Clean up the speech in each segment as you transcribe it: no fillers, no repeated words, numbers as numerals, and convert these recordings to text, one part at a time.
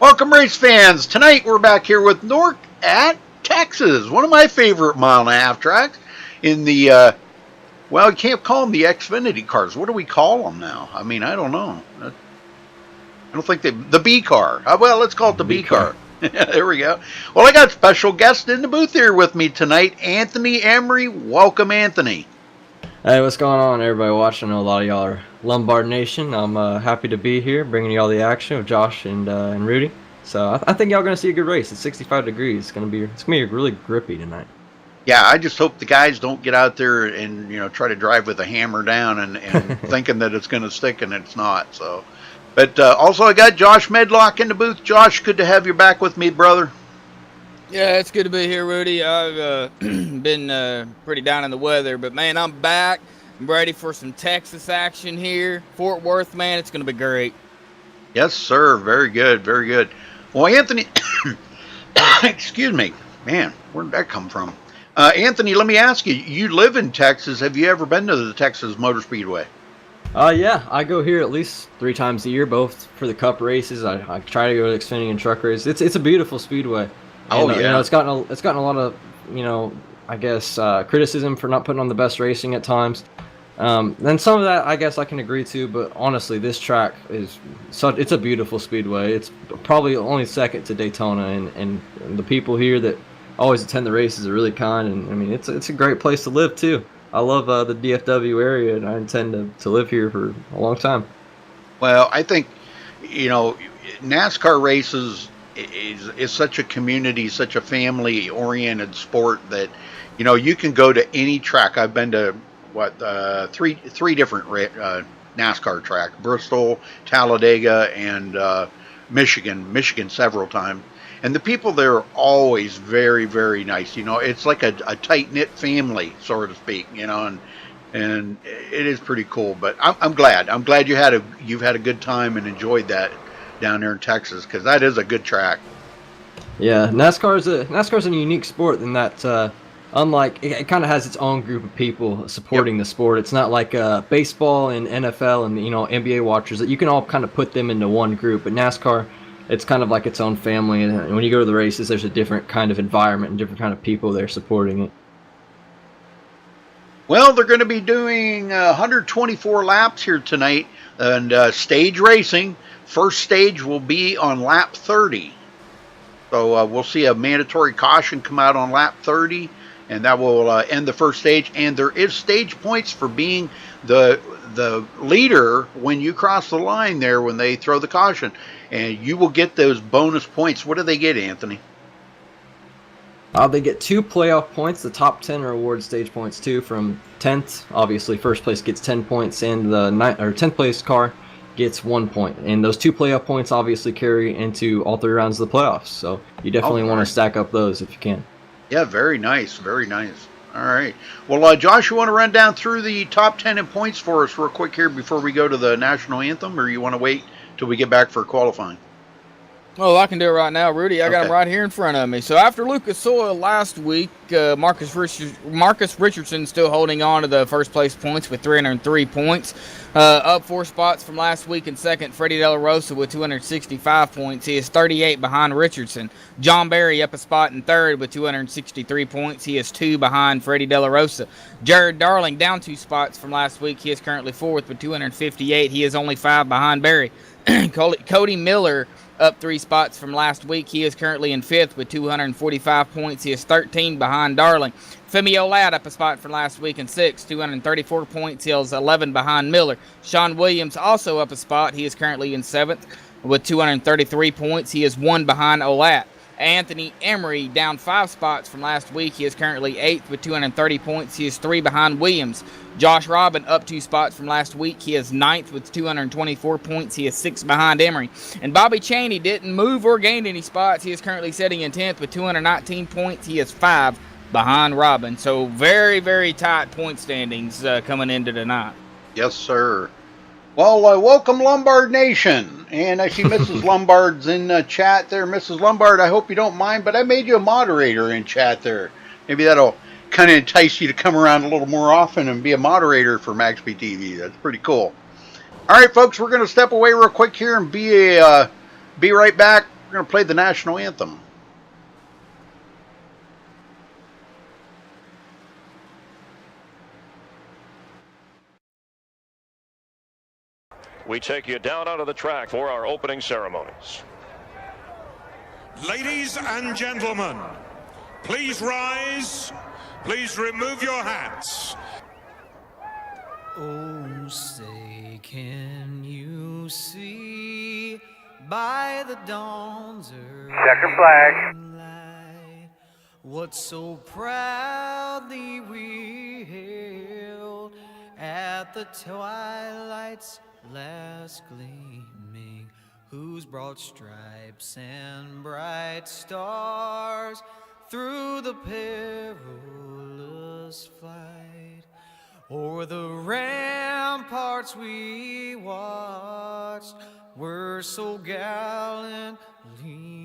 Welcome, race fans. Tonight we're back here with Nork at Texas, one of my favorite mile-and-a-half tracks in the, well, you can't call them the Xfinity cars. What do we call them now? I mean, I don't know. I don't think the B car. Well, let's call it the B car. There we go. Well, I got a special guest in the booth here with me tonight, Anthony Emery. Welcome, Anthony. Hey, what's going on, everybody watching? I know a lot of y'all are Lombard Nation. I'm happy to be here, bringing y'all the action of Josh and Rudy. So I think y'all gonna see a good race. It's 65 degrees. It's gonna be really grippy tonight. Yeah, I just hope the guys don't get out there and try to drive with a hammer down and thinking that it's going to stick and it's not. So, but also I got Josh Medlock in the booth. Josh, good to have you back with me, brother. Yeah, it's good to be here, Rudy. I've been pretty down in the weather, but man, I'm back. I'm ready for some Texas action here. Fort Worth, man, it's going to be great. Yes, sir. Very good. Very good. Well, Anthony, excuse me, man, where did that come from? Anthony, let me ask you, you live in Texas. Have you ever been to the Texas Motor Speedway? Yeah, I go here at least 3 times a year, both for the Cup races. I try to go to Xfinity and truck races. It's a beautiful speedway. Oh, and, yeah. It's gotten a lot of, I guess, criticism for not putting on the best racing at times. And some of that, I guess, I can agree to. But honestly, this track it's a beautiful speedway. It's probably only second to Daytona, and the people here that always attend the races are really kind. And I mean, it's a great place to live too. I love the DFW area, and I intend to live here for a long time. Well, I think NASCAR races is such a community, such a family-oriented sport that you can go to any track. I've been to three different NASCAR tracks: Bristol, Talladega, and Michigan several times. And the people there are always very, very nice. It's like a tight-knit family, so to speak. And it is pretty cool. But I'm glad. I'm glad you've had a good time and enjoyed that down there in Texas, because that is a good track. Yeah, NASCAR's a unique sport in that unlike it kind of has its own group of people supporting the sport. It's not like baseball and NFL and NBA watchers that you can all kind of put them into one group. But NASCAR, it's kind of like its own family, and when you go to the races, there's a different kind of environment and different kind of people there supporting it. Well, they're going to be doing 124 laps here tonight, and stage racing. First stage will be on lap 30. So we'll see a mandatory caution come out on lap 30, and that will end the first stage. And there is stage points for being the leader when you cross the line there when they throw the caution. And you will get those bonus points. What do they get, Anthony? They get 2 playoff points. The top 10 are awarded stage points too. From 10th, obviously, first place gets 10 points, and the 10th place car gets 1 point. And those 2 playoff points obviously carry into all 3 rounds of the playoffs. So you definitely want to stack up those if you can. Yeah, very nice. Very nice. All right. Well, Josh, you want to run down through the top 10 in points for us real quick here before we go to the national anthem, or you want to wait till we get back for qualifying? Oh, I can do it right now, Rudy. I got him right here in front of me. So after Lucas Oil last week, Marcus Richardson still holding on to the first place points with 303 points. Up 4 spots from last week in second, Freddie De La Rosa with 265 points. He is 38 behind Richardson. John Berry up a spot in third with 263 points. He is 2 behind Freddie De La Rosa. Jared Darling down 2 spots from last week. He is currently 4th with 258. He is only 5 behind Berry. Cody Miller up 3 spots from last week. He is currently in 5th with 245 points. He is 13 behind Darling. Femi Olad up a spot from last week in 6th, 234 points. He is 11 behind Miller. Sean Williams also up a spot. He is currently in 7th with 233 points. He is 1 behind Olat. Anthony Emery down 5 spots from last week. He is currently 8th with 230 points. He is 3 behind Williams. Josh Robin up 2 spots from last week. He is 9th with 224 points. He is 6 behind Emery. And Bobby Chaney didn't move or gain any spots. He is currently sitting in 10th with 219 points. He is 5 behind Robin. So very, very tight point standings coming into tonight. Yes, sir. Well, welcome, Lombard Nation. And I see Mrs. Lombard's in chat there. Mrs. Lombard, I hope you don't mind, but I made you a moderator in chat there. Maybe that'll kind of entice you to come around a little more often and be a moderator for MaxSpeedTV. That's pretty cool. All right, folks, we're going to step away real quick here and be right back We're going to play the national anthem. We take you down onto the track for our opening ceremonies. Ladies and gentlemen, please rise. Please remove your hats. Oh, say, can you see by the dawn's Checker flag. light what so proudly we hailed at the twilight's last gleaming, whose broad stripes and bright stars through the perilous flight o'er the ramparts we watched were so gallantly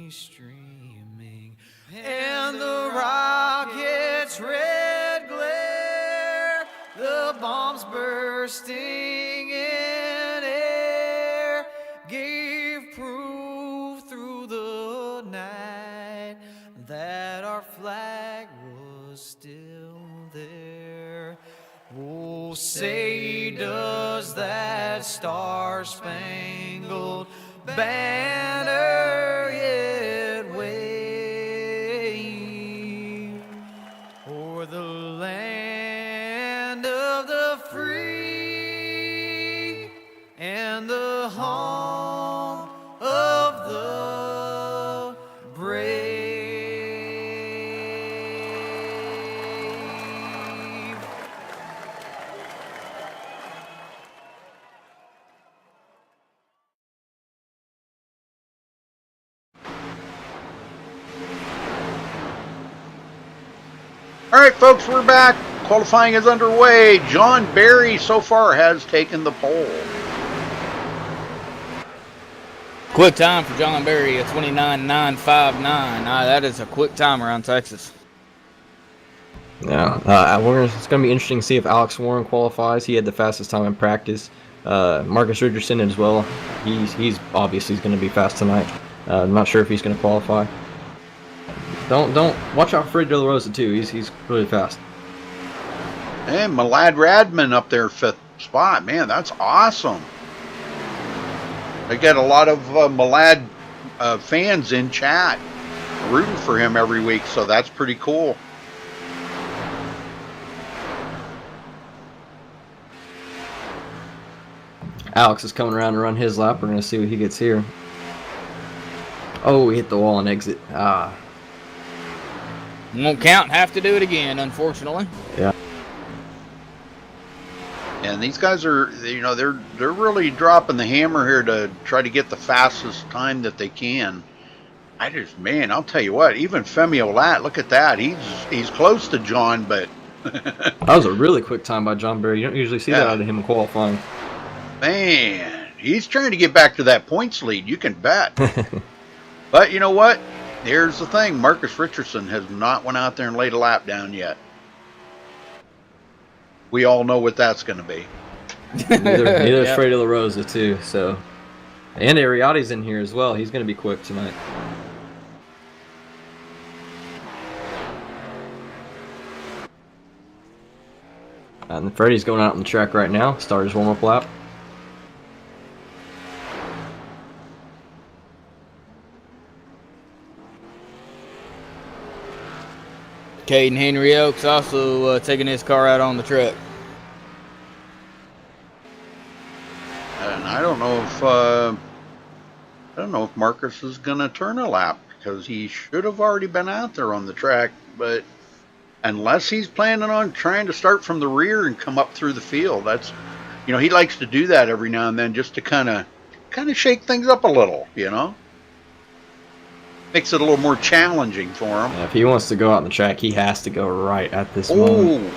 streaming, and the rocket's red glare, the bombs bursting in air, gave proof through the night that our flag was still there. Oh, say does that star-spangled banner yet wave o'er the land of the free and the home of the brave? All right, folks, we're back. Qualifying is underway. John Barry so far has taken the pole. Quick time for John Berry, a 29.959. That is a quick time around Texas. Yeah, it's going to be interesting to see if Alex Warren qualifies. He had the fastest time in practice. Marcus Richardson as well. He's obviously going to be fast tonight. I'm not sure if he's going to qualify. Don't watch out for Fred De La Rosa too. He's really fast. And Malad Radman up there, 5th spot. Man, that's awesome. They get a lot of Malad fans in chat rooting for him every week, so that's pretty cool. Alex is coming around to run his lap. We're going to see what he gets here. Oh, he hit the wall and exit. Won't count. Have to do it again, unfortunately. Yeah. And these guys are, they're really dropping the hammer here to try to get the fastest time that they can. I'll tell you what, even Femi Olat, look at that. He's close to John, but That was a really quick time by John Barry. You don't usually see that out of him in qualifying. Man, he's trying to get back to that points lead, you can bet. But you know what? Here's the thing. Marcus Richardson has not went out there and laid a lap down yet. We all know what that's going to be. Neither is Fred De La Rosa, too. So, and Ariati's in here as well. He's going to be quick tonight. And Freddie's going out on the track right now. Start his warm-up lap. Caden Henry Oaks also taking his car out on the truck. And I don't know if Marcus is going to turn a lap, because he should have already been out there on the track. But unless he's planning on trying to start from the rear and come up through the field, that's, he likes to do that every now and then just to kind of shake things up a little, Makes it a little more challenging for him. Yeah, if he wants to go out on the track, he has to go right at this moment. Oh,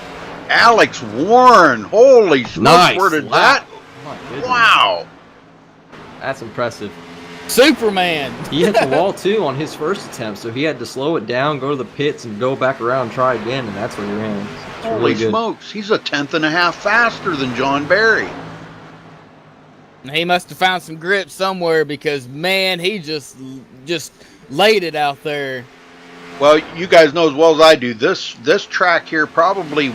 Alex Warren. Holy smokes, Nice where did lap. that? My goodness. Wow. That's impressive. Superman. He hit the wall, too, on his first attempt, so he had to slow it down, go to the pits, and go back around and try again, and that's where he ran. It's Holy really good. smokes, he's a 1/10 and a half faster than John Barry. He must have found some grip somewhere because, man, he just laid it out there. Well, you guys know as well as I do, this track here probably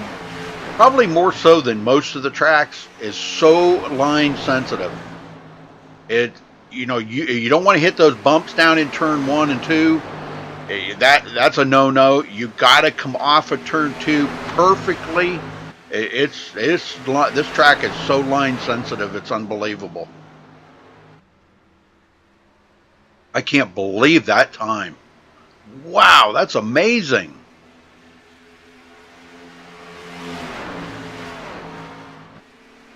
more so than most of the tracks is so line sensitive. You don't want to hit those bumps down in turn 1 and 2. That's a no-no. You got to come off of turn 2 perfectly. This track is so line sensitive, it's unbelievable. I can't believe that time. Wow, that's amazing.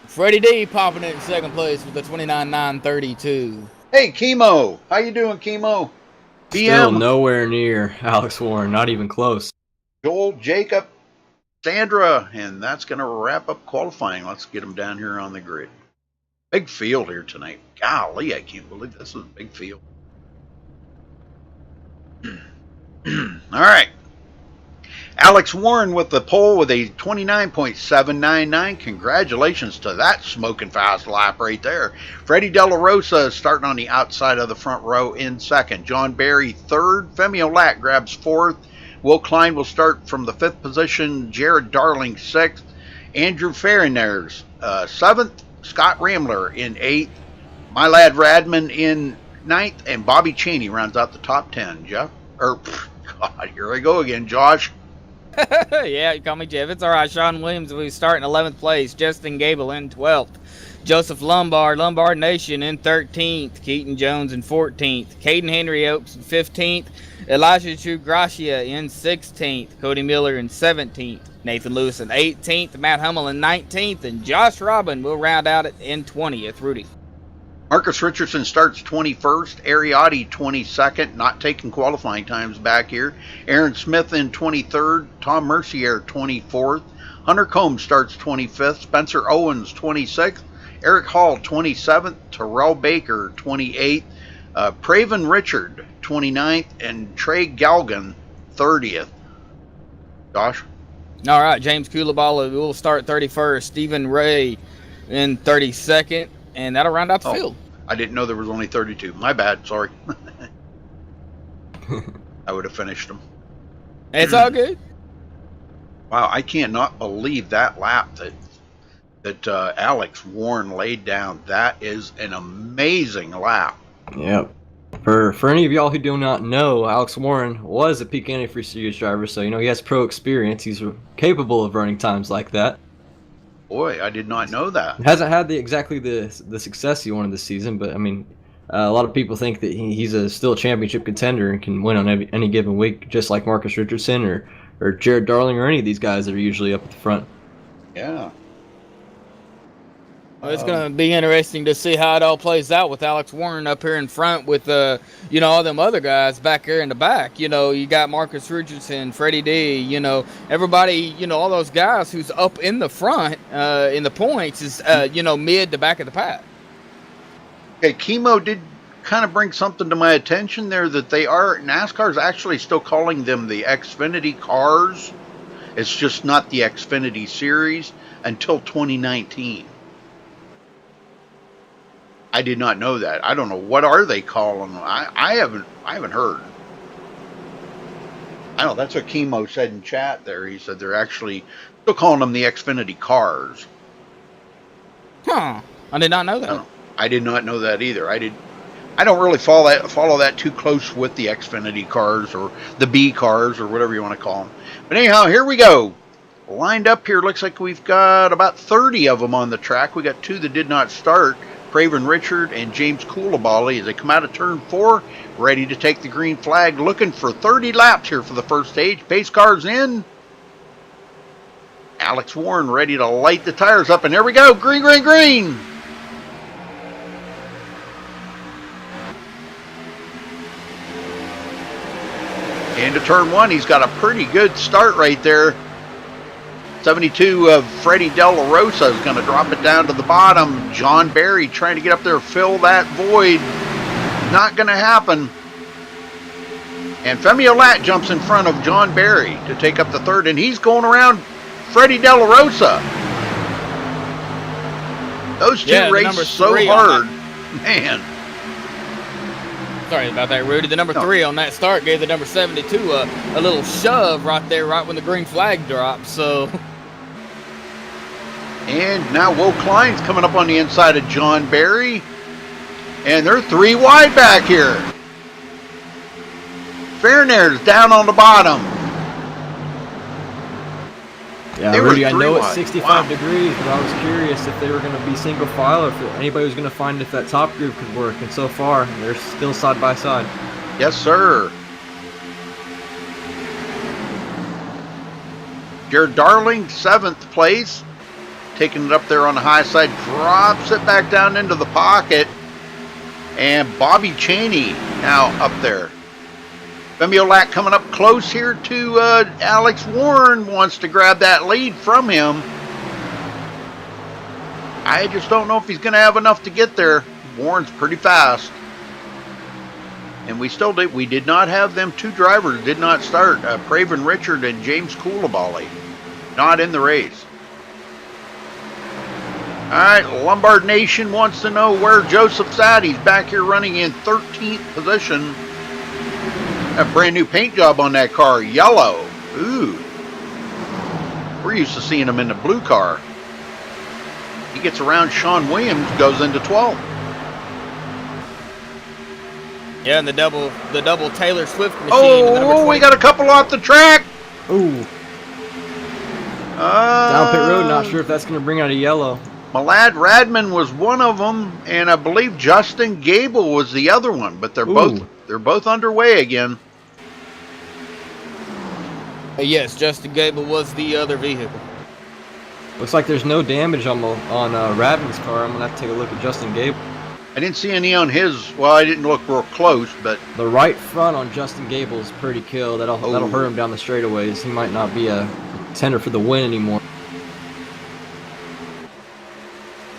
Freddie D popping it in second place with the 29.932. Hey, Chemo. How you doing, Chemo? Still BM. nowhere near Alex Warren, not even close. Joel, Jacob, Sandra, and that's going to wrap up qualifying. Let's get them down here on the grid. Big field here tonight. Golly, I can't believe this is a big field. All right. Alex Warren with the pole with a 29.799. Congratulations to that smoking fast lap right there. Freddie De La Rosa starting on the outside of the front row in second. John Barry third. Femi Olat grabs fourth. Will Klein will start from the fifth position. Jared Darling sixth. Andrew Farinares seventh. Scott Ramler in eighth. My lad Radman in ninth. And Bobby Cheney rounds out the top 10. Jeff? God, here we go again, Josh. Yeah, you call me Jeff. It's all right. Sean Williams will start in 11th place. Justin Gable in 12th. Joseph Lombard Nation in 13th. Keaton Jones in 14th. Caden Henry Oaks in 15th. Elijah Chugracia in 16th. Cody Miller in 17th. Nathan Lewis in 18th. Matt Hummel in 19th. And Josh Robin will round out it in 20th. Rudy. Marcus Richardson starts 21st. Ariotti 22nd. Not taking qualifying times back here. Aaron Smith in 23rd. Tom Mercier 24th. Hunter Combs starts 25th. Spencer Owens 26th. Eric Hall 27th. Terrell Baker 28th. Praven Richard 29th. And Trey Galgan 30th. Josh? All right. James Kulabala will start 31st. Stephen Ray in 32nd. And that'll round out the field. I didn't know there was only 32. My bad. Sorry. I would have finished them. It's all good. Wow, I can't not believe that lap that Alex Warren laid down. That is an amazing lap. Yep. For any of y'all who do not know, Alex Warren was a peak antifreeze series driver, so he has pro experience. He's capable of running times like that. Boy, I did not know that. Hasn't had exactly the success he wanted this season, but I mean, a lot of people think that he's still a championship contender and can win on any given week, just like Marcus Richardson or Jared Darling or any of these guys that are usually up at the front. Yeah. Well, it's going to be interesting to see how it all plays out with Alex Warren up here in front with, all them other guys back here in the back. You got Marcus Richardson, Freddie D, everybody, all those guys who's up in the front in the points is, mid to back of the pack. Okay, Chemo did kind of bring something to my attention there that NASCAR's actually still calling them the Xfinity cars. It's just not the Xfinity series until 2019. I did not know that. I don't know, what are they calling them? I haven't heard. I know that's what Chemo said in chat there. He said they're actually still calling them the Xfinity cars. Huh. I did not know that. I did not know that either. I don't really follow that too close with the Xfinity cars or the B cars or whatever you want to call them. But anyhow, here we go. Lined up here, looks like we've got about 30 of them on the track. We got 2 that did not start. Craven Richard and James Coulibaly as they come out of turn 4, ready to take the green flag, looking for 30 laps here for the first stage. Pace cars in. Alex Warren ready to light the tires up, and there we go. Green, green, green. Into turn 1, he's got a pretty good start right there. 72 of Freddie De La Rosa is going to drop it down to the bottom. John Barry trying to get up there, fill that void. Not going to happen. And Femi Olat jumps in front of John Barry to take up the third, and he's going around Freddie De La Rosa. Those two Yeah, the race number so 3 on hard. Man. Sorry about that, Rudy. The number 3 on that start gave the number 72 a little shove right there, right when the green flag dropped. So. And now Will Klein's coming up on the inside of John Barry. And they're 3 wide back here. Fairnair's down on the bottom. Yeah, They were Rudy, I know 3 it's wide. 65 Wow. degrees, but I was curious if they were going to be single file or if anybody was going to find if that top group could work. And so far, they're still side by side. Yes, sir. Jared Darling, 7th place. Taking it up there on the high side. Drops it back down into the pocket. And Bobby Cheney now up there. Femi Olat coming up close here to Alex Warren. Wants to grab that lead from him. I just don't know if he's going to have enough to get there. Warren's pretty fast. And we did not have them 2 drivers, did not start. Praven Richard and James Coulibaly. Not in the race. All right, Lombard Nation wants to know where Joseph's at. He's back here running in 13th position. A brand new paint job on that car, yellow. Ooh. We're used to seeing him in the blue car. He gets around Sean Williams, goes into 12th. Yeah, and the double Taylor Swift machine. and the number Oh, 20 we got a couple off the track. Ooh, down pit road, not sure if that's going to bring out a yellow. Malad Radman was one of them, and I believe Justin Gable was the other one. But they're both underway again. Yes, Justin Gable was the other vehicle. Looks like there's no damage on Radman's car. I'm going to have to take a look at Justin Gable. I didn't see any on his. Well, I didn't look real close, but The right front on Justin Gable is pretty kill. That'll hurt him down the straightaways. He might not be a contender for the win anymore.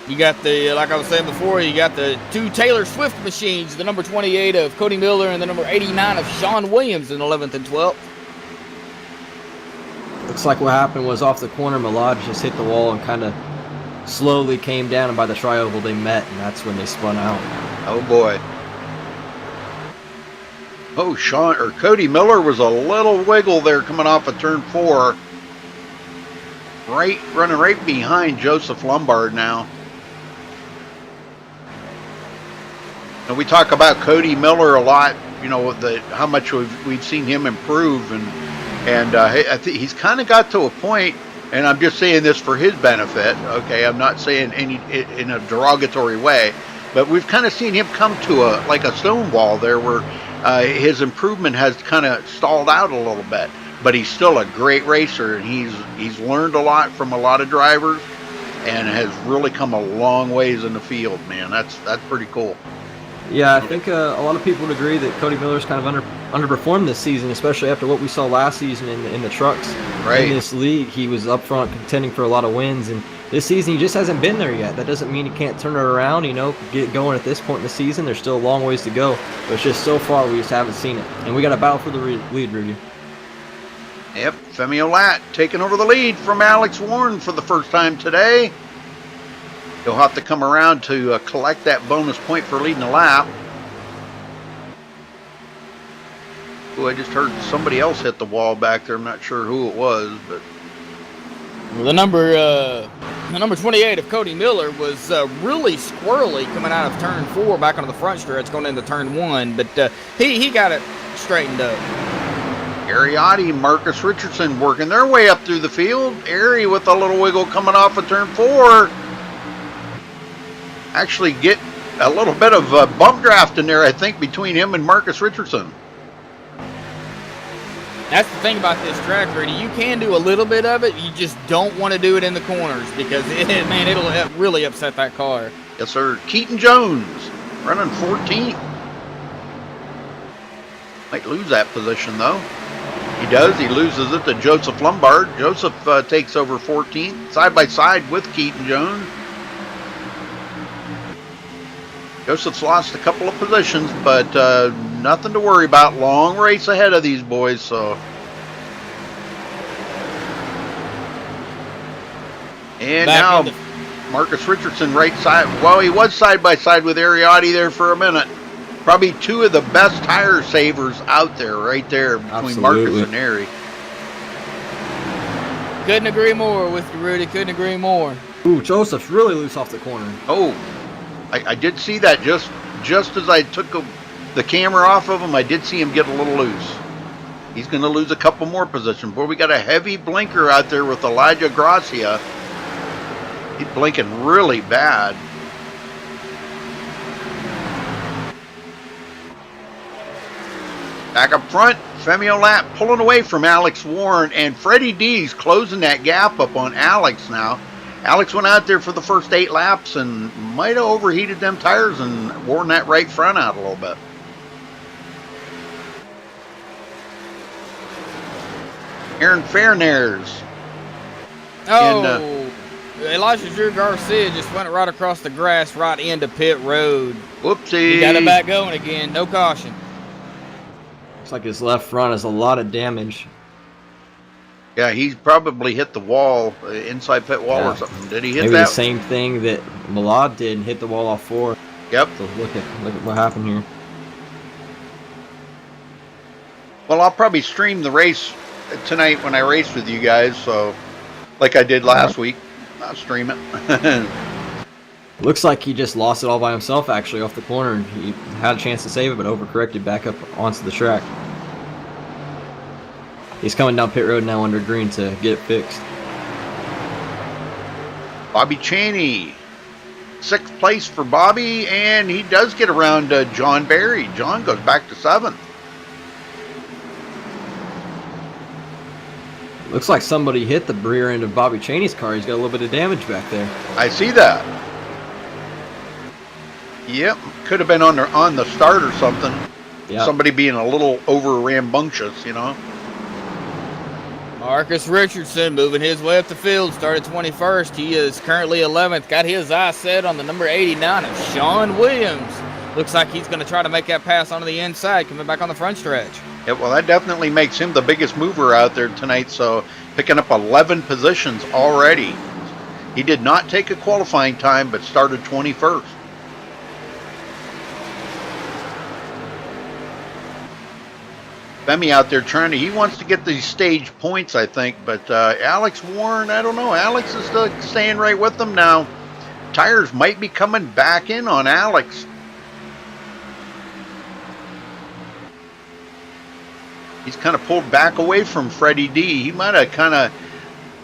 You got the, like I was saying before, you got the 2 Taylor Swift machines, the number 28 of Cody Miller and the number 89 of Sean Williams in 11th and 12th. Looks like what happened was off the corner, Malad just hit the wall and kind of slowly came down, and by the tri-oval they met, and that's when they spun out. oh boy. Oh, Cody Miller was a little wiggle there coming off of turn 4. Running right behind Joseph Lombard now. And we talk about Cody Miller a lot, you know, how much we've seen him improve, and I think he's kind of got to a point, and I'm just saying this for his benefit, okay? I'm not saying in a derogatory way, but we've kind of seen him come to a stone wall there where his improvement has kind of stalled out a little bit. But he's still a great racer, and he's learned a lot from a lot of drivers, and has really come a long ways in the field, man. That's pretty cool. Yeah, I think a lot of people would agree that Cody Miller's kind of underperformed this season, especially after what we saw last season in the trucks. Right. In this league, he was up front contending for a lot of wins, and this season he just hasn't been there yet. That doesn't mean he can't turn it around, get going at this point in the season. There's still a long ways to go, but it's just so far we just haven't seen it. And we got a battle for the lead, Rudy. Yep, Femi Olat taking over the lead from Alex Warren for the first time today. He'll have to come around to collect that bonus point for leading a lap. Oh, I just heard somebody else hit the wall back there. I'm not sure who it was, but Well, the number 28 of Cody Miller was really squirrely coming out of turn 4 back onto the front stretch going into turn 1, but he got it straightened up. Ariotti, Marcus Richardson working their way up through the field. Airy with a little wiggle coming off of turn 4. Actually get a little bit of bump draft in there, I think, between him and Marcus Richardson. That's the thing about this track, Rudy. You can do a little bit of it. You just don't want to do it in the corners because, it'll really upset that car. Yes, sir. Keaton Jones running 14th. Might lose that position, though. He does. He loses it to Joseph Lombard. Joseph takes over 14th, side by side with Keaton Jones. Joseph's lost a couple of positions, but nothing to worry about. Long race ahead of these boys, so. And Marcus Richardson right side. Well, he was side by side with Ariotti there for a minute. Probably two of the best tire savers out there, right there between Marcus and Ari. Couldn't agree more with you, Rudy. Couldn't agree more. Ooh, Joseph's really loose off the corner. Oh, I did see that just as I took the camera off of him. I did see him get a little loose. He's going to lose a couple more positions. Boy, we got a heavy blinker out there with Elijah Gracia. He's blinking really bad. Back up front, Femi Olat pulling away from Alex Warren, and Freddie D's closing that gap up on Alex now. Alex went out there for the first 8 laps and might have overheated them tires and worn that right front out a little bit. Aaron Fairnares. Oh, Elijah Drew Garcia just went right across the grass right into pit road. Whoopsie. He got it back going again. No caution. Looks like his left front has a lot of damage. Yeah, he's probably hit the wall, inside pit wall or something. Did he hit Maybe that? the same thing that Malad did and hit the wall off 4. Yep. So look at what happened here. Well, I'll probably stream the race tonight when I race with you guys, so like I did last week. I'll stream it. Looks like he just lost it all by himself, actually, off the corner. And he had a chance to save it, but overcorrected back up onto the track. He's coming down pit road now under green to get it fixed. Bobby Chaney, 6th place for Bobby, and he does get around John Barry. John goes back to 7th. Looks like somebody hit the rear end of Bobby Chaney's car. He's got a little bit of damage back there. I see that. Yep, could have been on the start or something. Yep. Somebody being a little over rambunctious, you know. Marcus Richardson moving his way up the field. Started 21st. He is currently 11th. Got his eye set on the number 89 of Sean Williams. Looks like he's going to try to make that pass onto the inside, coming back on the front stretch. Yeah, well, that definitely makes him the biggest mover out there tonight, so picking up 11 positions already. He did not take a qualifying time, but started 21st. Femi out there he wants to get these stage points, I think, but Alex Warren, I don't know. Alex is still staying right with them now. Tires might be coming back in on Alex. He's kind of pulled back away from Freddie D. He might have kind of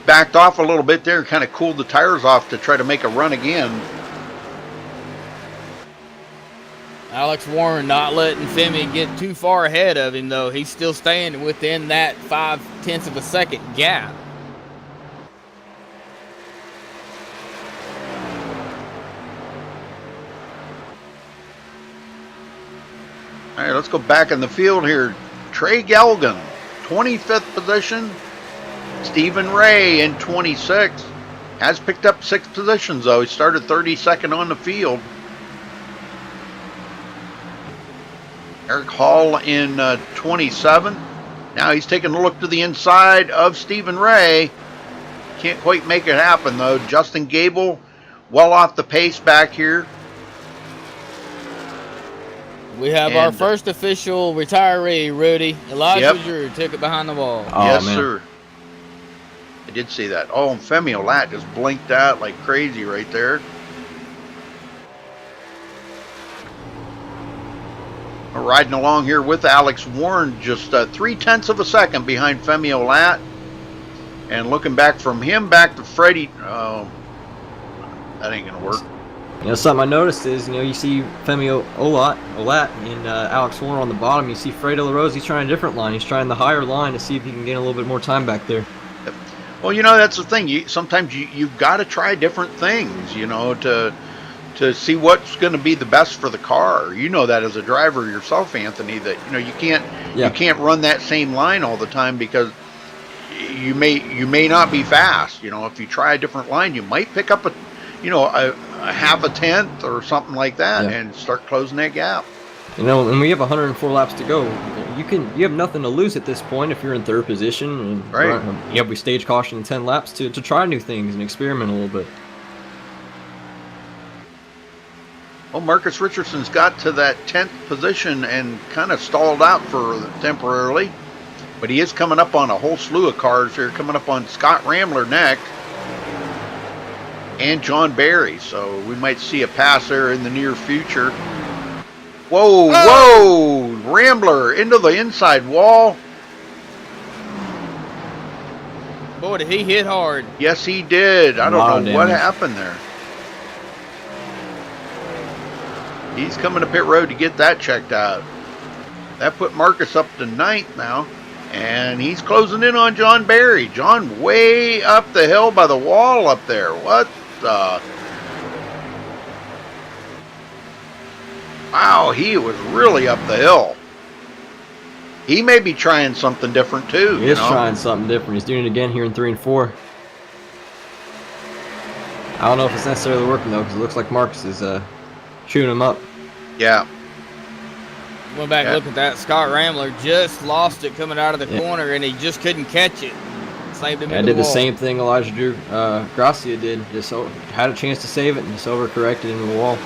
backed off a little bit there and kind of cooled the tires off to try to make a run again. Alex Warren not letting Femi get too far ahead of him, though. He's still staying within that 0.5 of a second gap. All right, let's go back in the field here. Trey Gelgan, 25th position. Stephen Ray in 26th. Has picked up 6 positions, though. He started 32nd on the field. Eric Hall in 27. Now he's taking a look to the inside of Stephen Ray. Can't quite make it happen, though. Justin Gable well off the pace back here. We have our first official retiree, Rudy. Elijah Drew took it behind the wall. Oh, yes, man. Sir. I did see that. Oh, and Femi Olat just blinked out like crazy right there. We're riding along here with Alex Warren, just 0.3 of a second behind Femi Olat. And looking back from him back to Freddie. Oh, that ain't going to work. You know, something I noticed is, you see Femi Olat and Alex Warren on the bottom. You see Fredo LaRose, he's trying a different line. He's trying the higher line to see if he can gain a little bit more time back there. Well, that's the thing. Sometimes you've got to try different things, to see what's going to be the best for the car. You know that as a driver yourself, Anthony, that you can't run that same line all the time because you may not be fast. If you try a different line, you might pick up a 0.5 tenth or something like that and start closing that gap. And we have 104 laps to go. You have nothing to lose at this point if you're in 3rd position. And we stage caution in 10 laps to try new things and experiment a little bit. Well, Marcus Richardson's got to that 10th position and kind of stalled out for temporarily. But he is coming up on a whole slew of cars here, coming up on Scott Rambler next. And John Barry. So we might see a pass there in the near future. Whoa, whoa! Rambler into the inside wall. Boy, did he hit hard. Yes, he did. I don't know what happened there. He's coming to pit road to get that checked out. That put Marcus up to 9th now. And he's closing in on John Barry. John way up the hill by the wall up there. What the? Wow, he was really up the hill. He may be trying something different too. He is trying something different. He's doing it again here in 3 and 4. I don't know if it's necessarily working though, because it looks like Marcus is chewing him up. Yeah. Went back and look at that. Scott Rambler just lost it coming out of the corner, and he just couldn't catch it. Saved him. I did the same thing Elijah Gracia did. Just had a chance to save it and just overcorrected into the wall.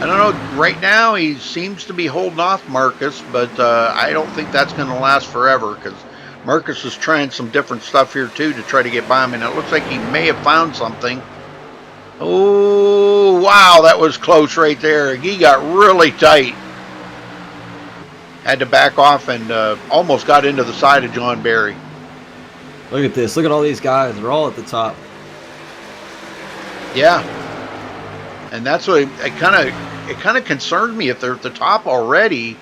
I don't know. Right now, he seems to be holding off Marcus, but I don't think that's going to last forever because Marcus is trying some different stuff here too to try to get by him, and it looks like he may have found something. Oh, wow, that was close right there. He got really tight. Had to back off and almost got into the side of John Barry. Look at this. Look at all these guys. They're all at the top. Yeah. And that's what it kind of concerned me if they're at the top already.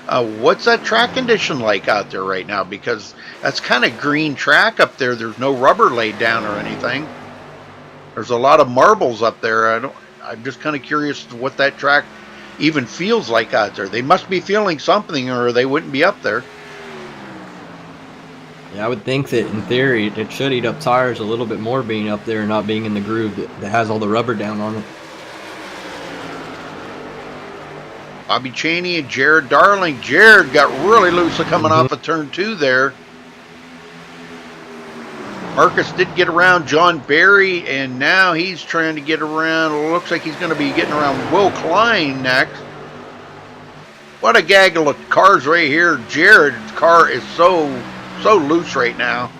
What's that track condition like out there right now? Because that's kind of green track up there. There's no rubber laid down or anything. There's a lot of marbles up there. I'm just kind of curious to what that track even feels like out there. They must be feeling something or they wouldn't be up there. Yeah, I would think that in theory it should eat up tires a little bit more being up there and not being in the groove that has all the rubber down on it. Bobby Chaney and Jared Darling. Jared got really loose coming off of turn 2 there. Marcus did get around John Barry, and now he's trying to get around. It looks like he's going to be getting around Will Klein next. What a gaggle of cars right here. Jared's car is so loose right now.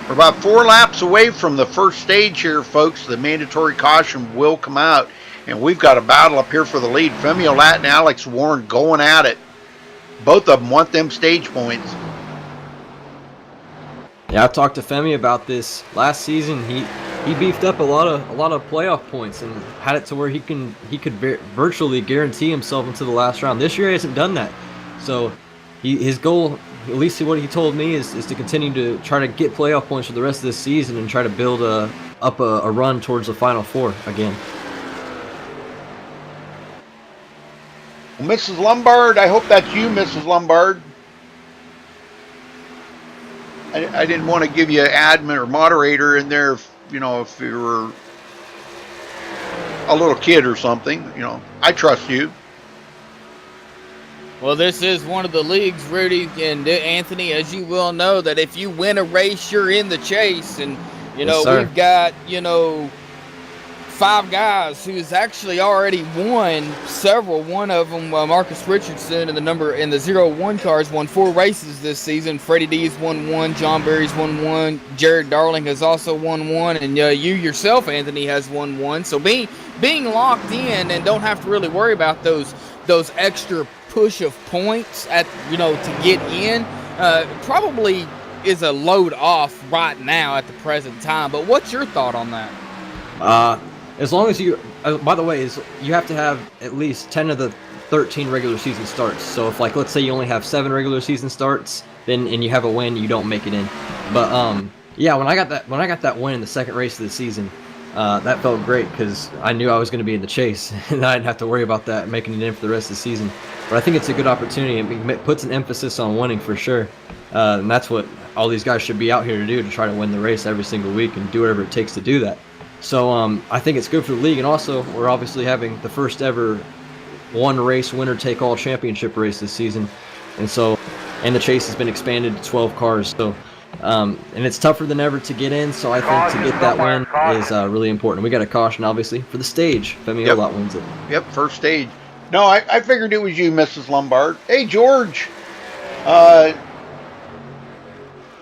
We're about 4 laps away from the first stage here, folks. The mandatory caution will come out, and we've got a battle up here for the lead. Femi Olat and Alex Warren going at it. Both of them want them stage points. Yeah, I talked to Femi about this last season. He beefed up a lot of playoff points and had it to where he could virtually guarantee himself into the last round. This year he hasn't done that. So his goal, at least what he told me, is to continue to try to get playoff points for the rest of this season and try to build up a run towards the Final Four again. Well, Mrs. Lombard, I hope that's you, Mrs. Lombard. I didn't want to give you admin or moderator in there, if you were a little kid or something. I trust you. Well, this is one of the leagues, Rudy and Anthony, as you well know, that if you win a race, you're in the chase. And, Yes, we've got, 5 guys who's actually already won several. One of them, Marcus Richardson, in the 0-1 cars, won 4 races this season. Freddie D's won 1, John Barry's won 1, Jared Darling has also won 1, and you yourself, Anthony, has won 1. So being locked in and don't have to really worry about those extra push of points to get in probably is a load off right now at the present time. But what's your thought on that? As long as you, by the way, you have to have at least 10 of the 13 regular season starts. So if, let's say you only have 7 regular season starts, and you have a win, you don't make it in. But yeah, when I got that win in the second race of the season, that felt great because I knew I was going to be in the chase, and I didn't have to worry about that making it in for the rest of the season. But I think it's a good opportunity. It puts an emphasis on winning for sure, and that's what all these guys should be out here to do, to try to win the race every single week and do whatever it takes to do that. So I think it's good for the league, and also we're obviously having the first ever one race winner take all championship race this season, and the chase has been expanded to 12 cars. So And it's tougher than ever to get in, so I think to get that win is really important. We got a caution, obviously, for the stage. Femi Yep. Olot wins it. Yep, first stage. No, I figured it was you, Mrs. Lombard. Hey, George.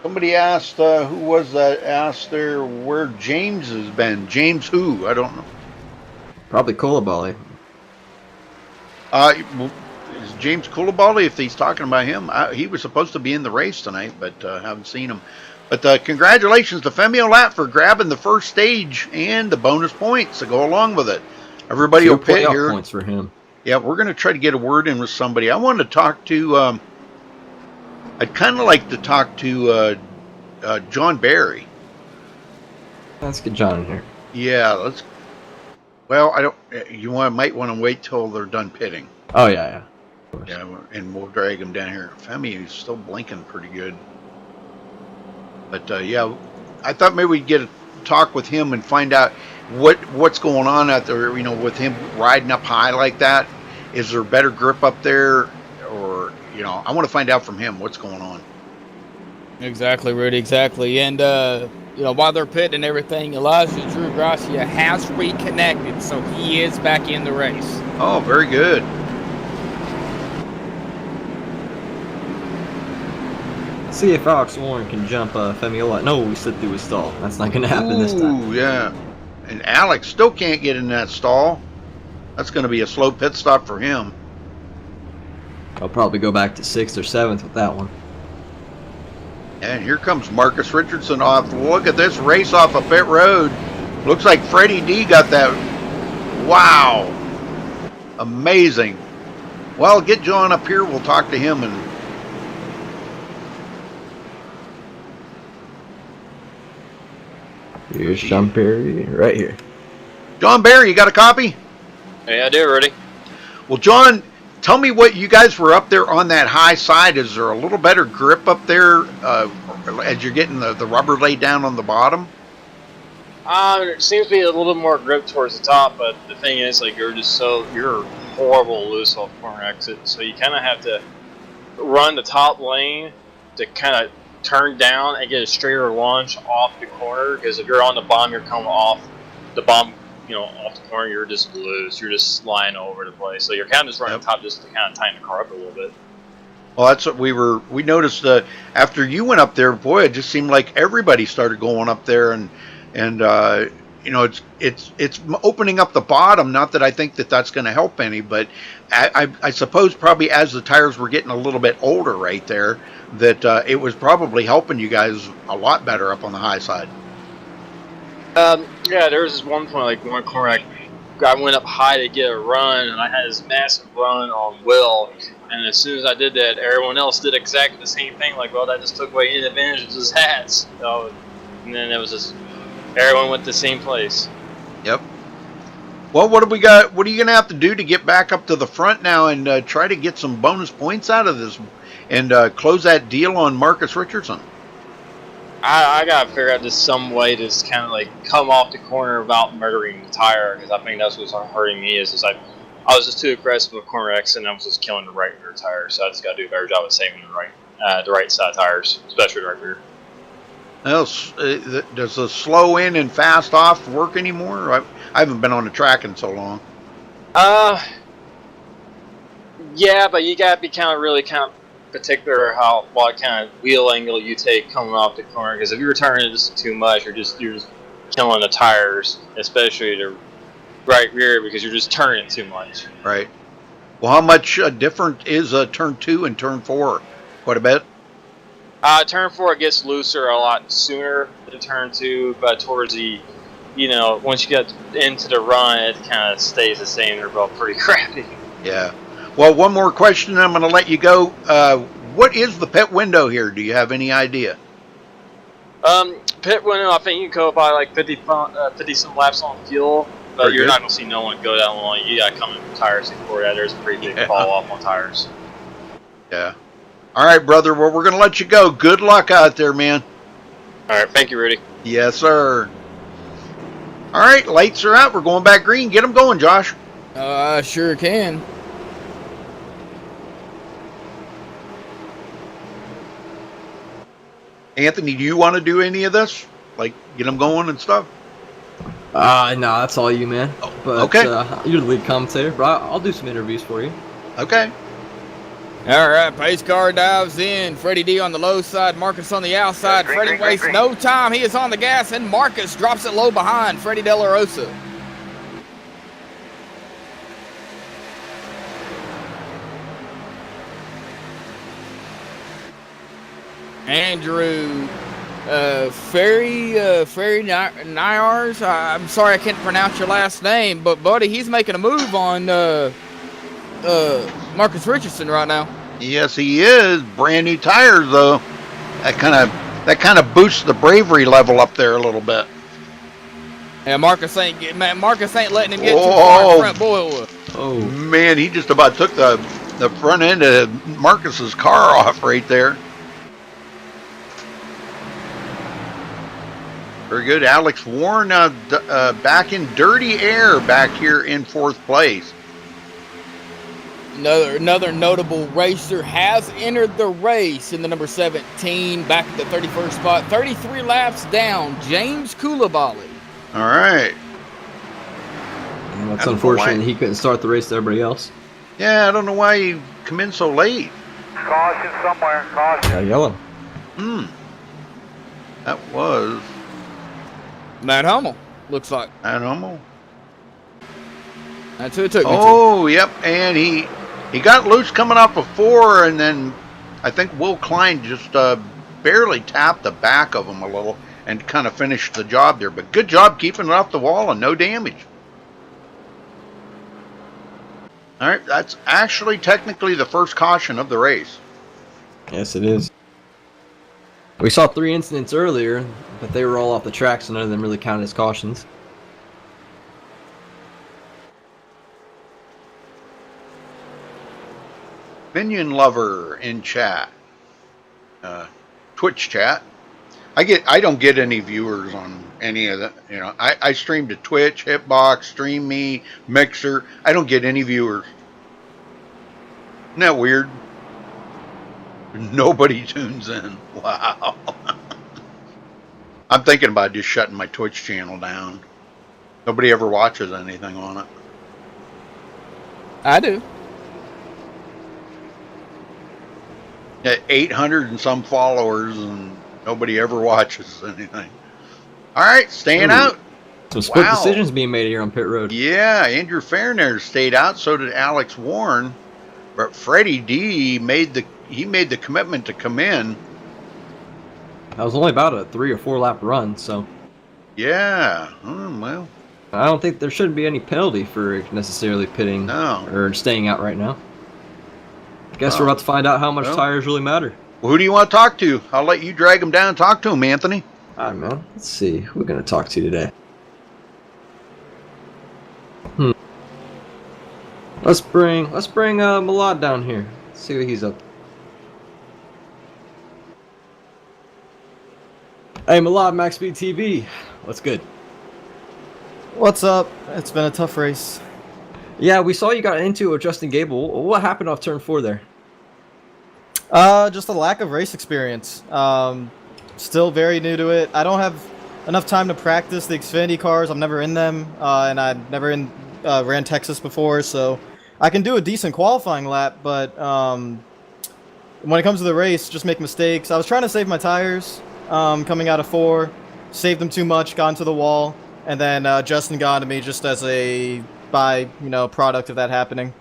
Somebody asked, who was that? Asked there where James has been. James who? I don't know. Probably Coulibaly. Is James Coulibaly, if he's talking about him? He was supposed to be in the race tonight, but haven't seen him. But congratulations to Femi Olat for grabbing the first stage and the bonus points to go along with it. Everybody will pit here. Points for him. Yeah, we're going to try to get a word in with somebody. I wanted to talk to, I'd kind of like to talk to John Barry. Let's get John in here. Yeah, let's. Well, I don't. Might want to wait till they're done pitting. Oh, yeah. Yeah, and we'll drag him down here. Femi is still blinking pretty good. But yeah, I thought maybe we'd get a talk with him and find out what's going on out there. With him riding up high like that. Is there better grip up there, or I want to find out from him what's going on. Exactly, Rudy. Exactly, and while they're pitting and everything, Elijah Drew Gracia has reconnected, so he is back in the race. Oh, very good. See if Alex Warren can jump Femi Olot. No, we slid through his stall. That's not going to happen this time. Ooh, yeah. And Alex still can't get in that stall. That's going to be a slow pit stop for him. I'll probably go back to 6th or 7th with that one. And here comes Marcus Richardson off. Look at this race off of pit road. Looks like Freddie D got that. Wow. Amazing. Well, get John up here. We'll talk to him. And here's John Perry right here. John Barry, you got a copy? Hey, I do, Rudy. Well, John, tell me what you guys were up there on that high side. Is there a little better grip up there as you're getting the rubber laid down on the bottom? It seems to be a little bit more grip towards the top, but the thing is, like, you're horrible loose off corner exit, so you kind of have to run the top lane to kind of turn down and get a straighter launch off the corner, because if you're on the bomb, you're coming off the bomb, off the corner, you're just loose. You're just flying over the place. So you're kind of just running top just to kind of tighten the car up a little bit. Well, that's what we noticed after you went up there. Boy, it just seemed like everybody started going up there, and it's opening up the bottom. Not that I think that's going to help any, but I suppose probably as the tires were getting a little bit older right there, that it was probably helping you guys a lot better up on the high side. Yeah, there was this one point, like one corner, I went up high to get a run, and I had this massive run on Will, and as soon as I did that, everyone else did exactly the same thing, like, well, that just took away any advantage of his hats. So, and then it was just, everyone went to the same place. Yep. Well, what have we got? What are you going to have to do to get back up to the front now and try to get some bonus points out of this and close that deal on Marcus Richardson? I gotta figure out just some way to just kind of like come off the corner without murdering the tire, because I think that's what's hurting me. Is I was just too aggressive with corner exit, and I was just killing the right rear tire. So I just gotta do a better job of saving the right side tires, especially the right rear. Well, does the slow in and fast off work anymore? I haven't been on the track in so long. Yeah, but you gotta be really particular what kind of wheel angle you take coming off the corner, because if you're turning just too much, you're just killing the tires, especially the right rear, because you're just turning too much. Right. Well, how much different is turn 2 and turn 4? Quite a bit. Turn 4 gets looser a lot sooner than turn 2, but towards the once you get into the run, it kind of stays the same. They're both pretty crappy. Yeah. Well, one more question, and I'm going to let you go. What is the pit window here? Do you have any idea? Pit window, I think you can go by like 50 some laps on fuel, but Very you're good. not going to see no one go that long. You got to come in with tires before that. There's a pretty big fall off on tires. Yeah. All right, brother. Well, we're going to let you go. Good luck out there, man. All right, thank you, Rudy. Yes, sir. All right, lights are out. We're going back green. Get them going, Josh. I sure can. Anthony, do you want to do any of this? Like, get them going and stuff? No, that's all you, man. But, okay. You're the lead commentator, but I'll do some interviews for you. Okay. All right, pace car dives in. Freddie D on the low side, Marcus on the outside. Freddie wastes no time. He is on the gas, and Marcus drops it low behind Freddie De La Rosa. Andrew Ferry Nyars. I'm sorry I can't pronounce your last name, but buddy, he's making a move on Marcus Richardson right now. Yes, he is. Brand new tires, though. That kind of boosts the bravery level up there a little bit. Yeah, Marcus ain't letting him get too far in front. Boy, oh man, he just about took the front end of Marcus's car off right there. Very good. Alex Warren back in dirty air back here in 4th place. Another notable racer has entered the race in the number 17, back at the 31st spot. 33 laps down, James Koulibaly. All right. And that's unfortunate he couldn't start the race to everybody else. Yeah, I don't know why he come in so late. Caution somewhere, caution. Yeah, yellow. That was Matt Hummel, looks like. Matt Hummel. That's who it took me to. Oh, yep, and he got loose coming off of 4, and then I think Will Klein just barely tapped the back of him a little and kind of finished the job there. But good job keeping it off the wall and no damage. All right, that's actually technically the first caution of the race. Yes, it is. We saw 3 incidents earlier, but they were all off the track, so none of them really counted as cautions. Minion Lover in chat, Twitch chat. I don't get any viewers on any of that. You know, I stream to Twitch, Hitbox, Stream Me, Mixer. I don't get any viewers. Isn't that weird? Nobody tunes in. Wow. I'm thinking about just shutting my Twitch channel down. Nobody ever watches anything on it. I do. 800 and some followers, and nobody ever watches anything. All right, staying out. Some split decisions being made here on pit road. Yeah, Andrew Fairnair stayed out. So did Alex Warren, but Freddie D made the commitment to come in. That was only about a 3 or 4 lap run, so. Yeah. Well. I don't think there shouldn't be any penalty for necessarily pitting or staying out right now. I guess we're about to find out how much tires really matter. Well, who do you want to talk to? I'll let you drag him down and talk to him, Anthony. All right, man. Let's see who we're going to talk to today. Let's bring Malad down here. Let's see what he's up to. Hey, Malad, MaxSpeedTV. What's good? What's up? It's been a tough race. Yeah, we saw you got into it with Justin Gable. What happened off turn 4 there? Just a lack of race experience. Still very new to it. I don't have enough time to practice the Xfinity cars. I'm never in them, and I've never ran Texas before, so I can do a decent qualifying lap, but when it comes to the race, just make mistakes. I was trying to save my tires coming out of 4, saved them too much, got into the wall, and then Justin got to me just as a product of that happening.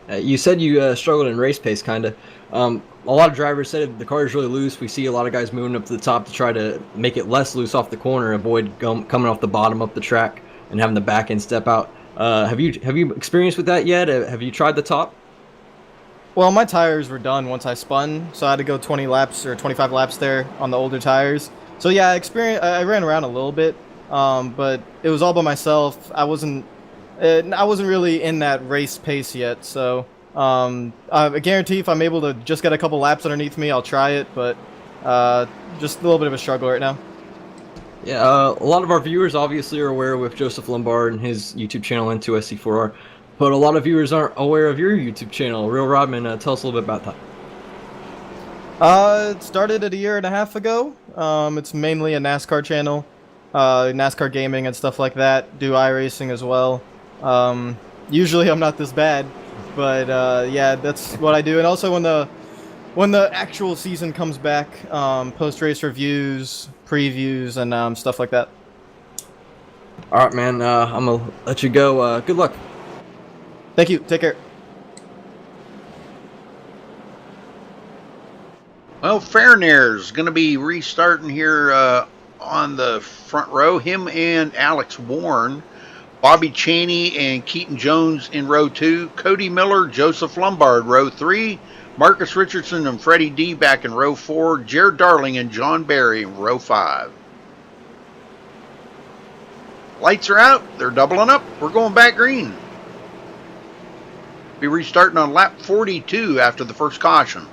You said you struggled in race pace, kind of. A lot of drivers said the car is really loose. We see a lot of guys moving up to the top to try to make it less loose off the corner, avoid coming off the bottom up the track and having the back end step out. Have you experienced with that yet? Have you tried the top? Well, my tires were done once I spun, so I had to go 20 laps or 25 laps there on the older tires. So yeah, I ran around a little bit, but it was all by myself. I wasn't really in that race pace yet, so I guarantee if I'm able to just get a couple laps underneath me, I'll try it, but just a little bit of a struggle right now. Yeah, a lot of our viewers obviously are aware with Joseph Lombard and his YouTube channel N2SC4R, but a lot of viewers aren't aware of your YouTube channel. Real Rodman, tell us a little bit about It started a year and a half ago. It's mainly a NASCAR channel, NASCAR gaming and stuff like that. Do iRacing as well. Usually I'm not this bad, but yeah, that's what I do. And also when the actual season comes back, post-race reviews, previews, and stuff like that. All right, man. I'm gonna let you go. Good luck. Thank you. Take care. Well, Fairnair's going to be restarting here on the front row. Him and Alex Warren, Bobby Chaney and Keaton Jones in row 2, Cody Miller, Joseph Lombard, row 3, Marcus Richardson and Freddie D back in row 4, Jared Darling and John Barry in row 5. Lights are out. They're doubling up. We're going back green. Be restarting on lap 42 after the first caution.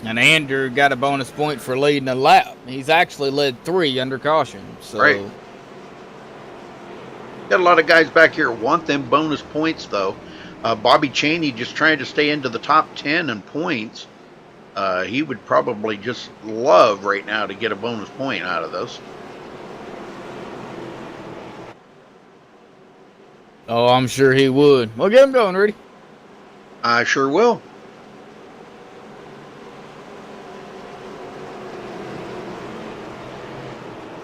And Andrew got a bonus point for leading a lap. He's actually led 3 under caution. So. Right. Got a lot of guys back here want them bonus points, though. Bobby Chaney just trying to stay into the top 10 in points. He would probably just love right now to get a bonus point out of this. Oh, I'm sure he would. Well, get him going, Rudy. I sure will.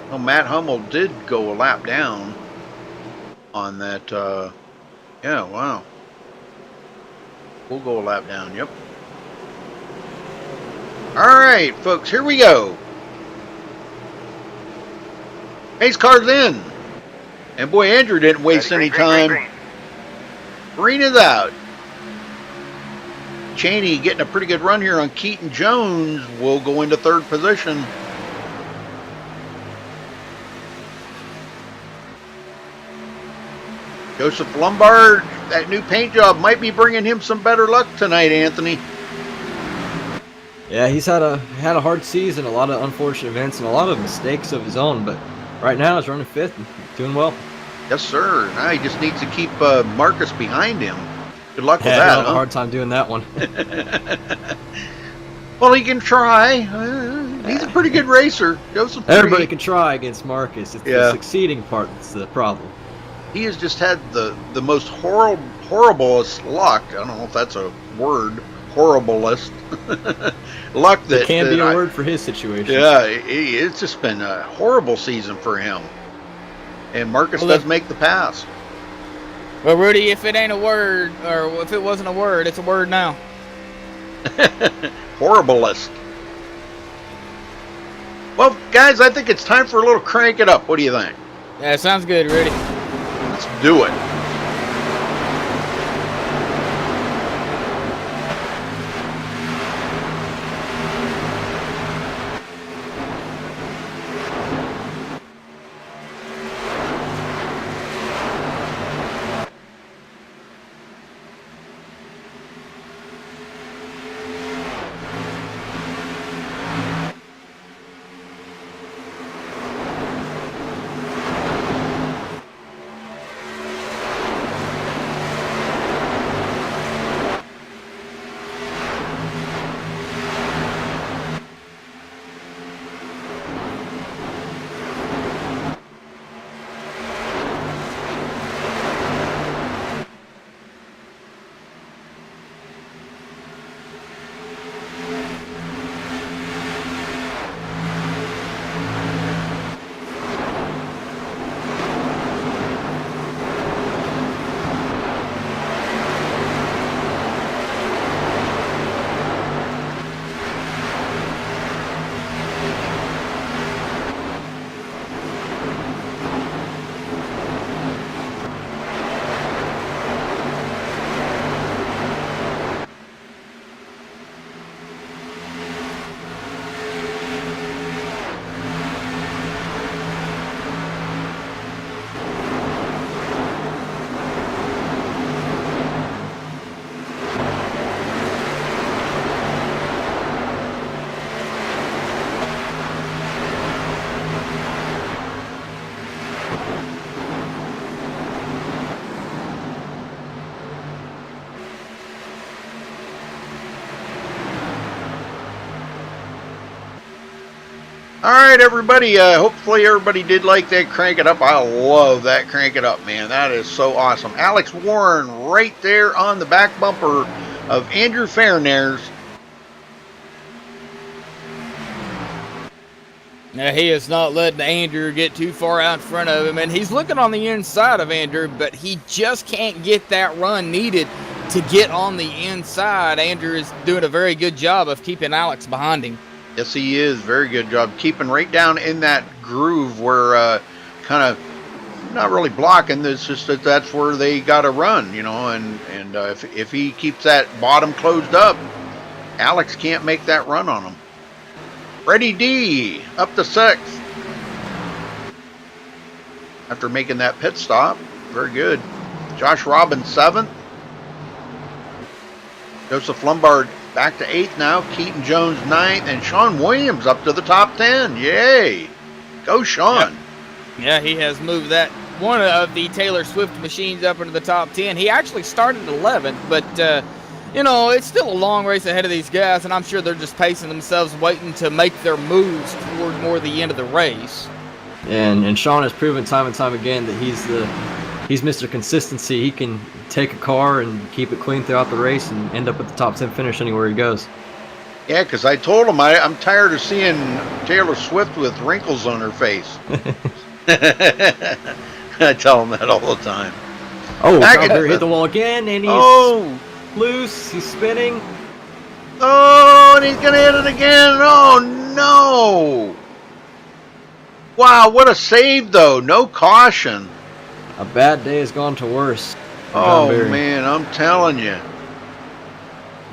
Well, Matt Hummel did go a lap down on that. Yeah, wow. We'll go a lap down, yep. All right, folks, here we go. Pace car's in. And boy, Andrew didn't waste any time. Green is out. Chaney getting a pretty good run here on Keaton Jones. Will go into 3rd position. Joseph Lombard, that new paint job might be bringing him some better luck tonight, Anthony. Yeah, he's had a hard season, a lot of unfortunate events, and a lot of mistakes of his own. But right now, he's running 5th and doing well. Yes, sir. Now he just needs to keep Marcus behind him. Good luck with Yeah, that. I had a hard time doing that one. Well, he can try. He's a pretty good racer. Joseph. Everybody can try against Marcus. It's Yeah. the succeeding part that's the problem. He has just had the most horriblest luck. I don't know if that's a word. Horriblest luck that It can be a I- word for his situation. Yeah, it's just been a horrible season for him. And Marcus does make the pass. Well, Rudy, if it ain't a word, or if it wasn't a word, it's a word now. Horriblest. Well, guys, I think it's time for a little crank it up. What do you think? Yeah, sounds good, Rudy. Let's do it. All right, everybody. Hopefully everybody did like that Crank It Up. I love that Crank It Up, man. That is so awesome. Alex Warren right there on the back bumper of Andrew Fairnair's. Now, he is not letting Andrew get too far out in front of him, and he's looking on the inside of Andrew, but he just can't get that run needed to get on the inside. Andrew is doing a very good job of keeping Alex behind him. Yes, he is. Very good job keeping right down in that groove where kind of not really blocking. It's just that's where they got to run, you know. And if he keeps that bottom closed up, Alex can't make that run on him. Freddie D up to 6th after making that pit stop. Very good. Josh Robbins 7th. Joseph Lombard back to 8th now. Keaton Jones 9th. And Sean Williams up to the top 10. Yay. Go, Sean. Yep. Yeah, he has moved that one of the Taylor Swift machines up into the top 10. He actually started 11th, but, you know, it's still a long race ahead of these guys, and I'm sure they're just pacing themselves, waiting to make their moves toward more the end of the race. And Sean has proven time and time again that he's Mr. Consistency. He can take a car and keep it clean throughout the race and end up at the top 10 finish anywhere he goes. Yeah, because I told him I'm tired of seeing Taylor Swift with wrinkles on her face. I tell him that all the time. Oh, Calgary hit the wall again, and he's loose. He's spinning. Oh, and he's going to hit it again. Oh, no. Wow, what a save, though. No caution. A bad day has gone to worse. Oh, man, I'm telling you.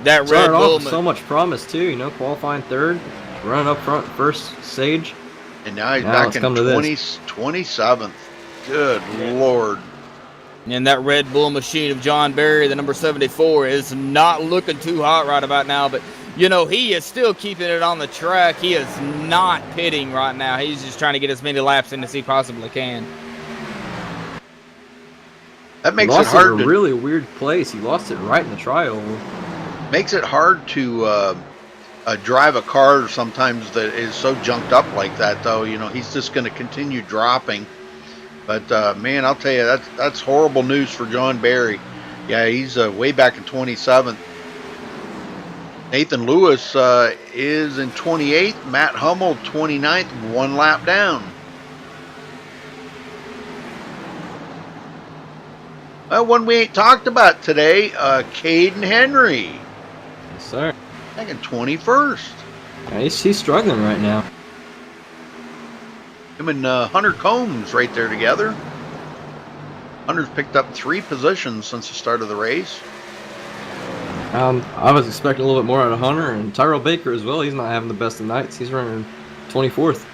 That Red Started Bull off with so much promise, too. You know, qualifying 3rd, running up front first stage. And now he's back in 27th. Good Lord. And that Red Bull machine of John Berry, the number 74, is not looking too hot right about now. But, you know, he is still keeping it on the track. He is not pitting right now. He's just trying to get as many laps in as he possibly can. That makes it hard. In a really weird place. He lost it right in the trioval. Makes it hard to drive a car sometimes that is so junked up like that, though. You know, he's just going to continue dropping. But, man, I'll tell you, that's horrible news for John Berry. Yeah, he's way back in 27th. Nathan Lewis is in 28th. Matt Hummel, 29th, 1 lap down. One we ain't talked about today, Caden Henry. Yes, sir. Back in 21st. Yeah, he's struggling right now. Him and Hunter Combs right there together. Hunter's picked up 3 positions since the start of the race. I was expecting a little bit more out of Hunter and Tyrell Baker as well. He's not having the best of nights. He's running 24th.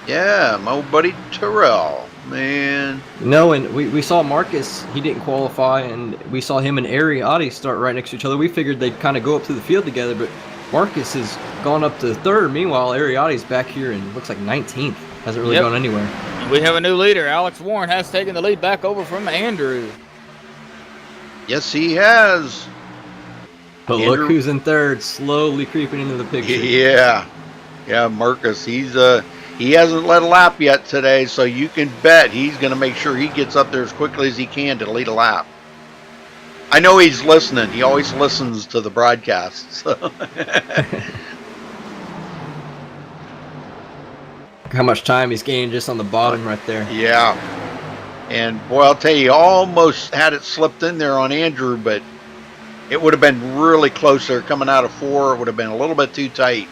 Yeah, my old buddy Tyrell, man. No, and we saw Marcus. He didn't qualify, and we saw him and Ariati start right next to each other. We figured they'd kind of go up to the field together, but Marcus has gone up to 3rd. Meanwhile, Ariati's back here and looks like 19th. Hasn't really gone anywhere. We have a new leader. Alex Warren has taken the lead back over from Andrew. Yes, he has. But Andrew, look who's in 3rd, slowly creeping into the picture. Yeah, Marcus. He hasn't led a lap yet today, so you can bet he's going to make sure he gets up there as quickly as he can to lead a lap. I know he's listening. He always listens to the broadcast. So. How much time he's gaining just on the bottom right there. Yeah. And, boy, I'll tell you, almost had it slipped in there on Andrew, but it would have been really close there coming out of 4. It would have been a little bit too tight.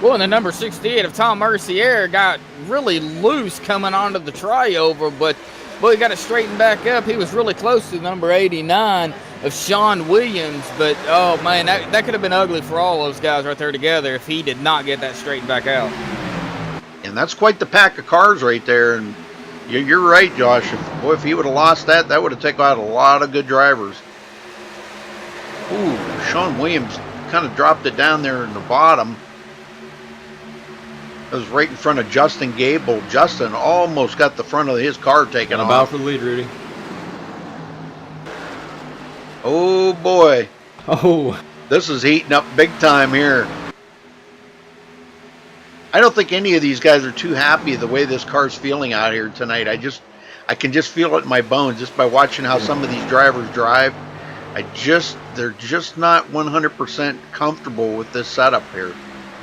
Well, and the number 68 of Tom Mercier got really loose coming onto the triover, but he got it straightened back up. He was really close to the number 89 of Sean Williams, but, oh, man, that could have been ugly for all those guys right there together if he did not get that straightened back out. And that's quite the pack of cars right there. And you're right, Josh. If he would have lost that, that would have taken out a lot of good drivers. Ooh, Sean Williams kind of dropped it down there in the bottom. It was right in front of Justin Gable. Justin almost got the front of his car taken off. About for the lead, Rudy. Oh, boy. Oh. This is heating up big time here. I don't think any of these guys are too happy the way this car's feeling out here tonight. I can just feel it in my bones just by watching how some of these drivers drive. They're just not 100% comfortable with this setup here.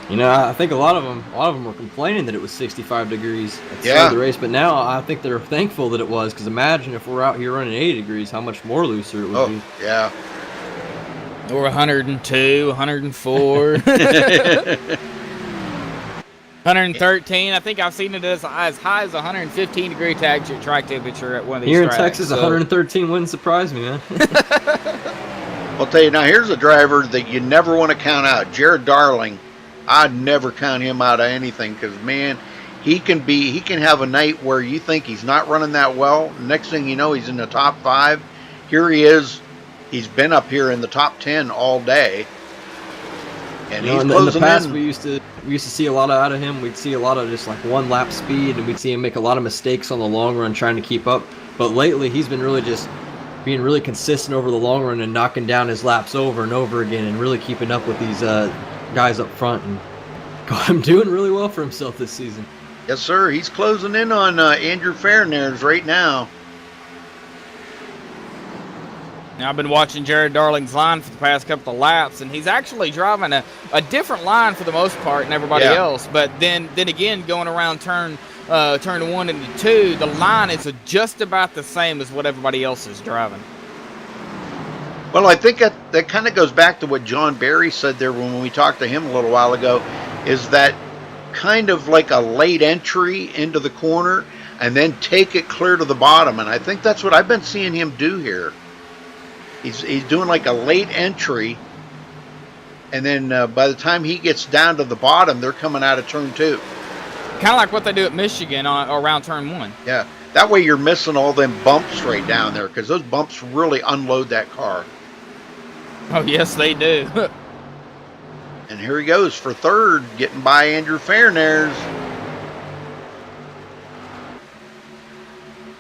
You know, I think a lot of them were complaining that it was 65 degrees at the start of the race, but now I think they're thankful that it was, because imagine if we're out here running 80 degrees, how much more looser it would be. Yeah. Or 102, 104. 113. I think I've seen it as high as 115 degree track temperature at one of these Here in tracks, Texas, 113 wouldn't surprise me, man. I'll tell you now, here's a driver that you never want to count out. Jared Darling. I'd never count him out of anything, because, man, he can have a night where you think he's not running that well. Next thing you know, he's in the top 5. Here he is. He's been up here in the top 10 all day. And he's closing in. In the past, we used to see a lot out of him. We'd see a lot of just like one lap speed, and we'd see him make a lot of mistakes on the long run trying to keep up. But lately, he's been really just being really consistent over the long run and knocking down his laps over and over again, and really keeping up with these guys up front, and got him doing really well for himself this season. Yes, sir. He's closing in on Andrew Fairnair's right now. Now, I've been watching Jared Darling's line for the past couple of laps, and he's actually driving a different line for the most part than everybody else. But then again, going around turn 1 and 2, the line is just about the same as what everybody else is driving. Well, I think that kind of goes back to what John Barry said there when we talked to him a little while ago, is that kind of like a late entry into the corner and then take it clear to the bottom. And I think that's what I've been seeing him do here. He's doing like a late entry, and then by the time he gets down to the bottom, they're coming out of turn 2. Kind of like what they do at Michigan around turn 1. Yeah, that way you're missing all them bumps right down there, because those bumps really unload that car. Oh, yes, they do. And here he goes for third, getting by Andrew Fairnair's.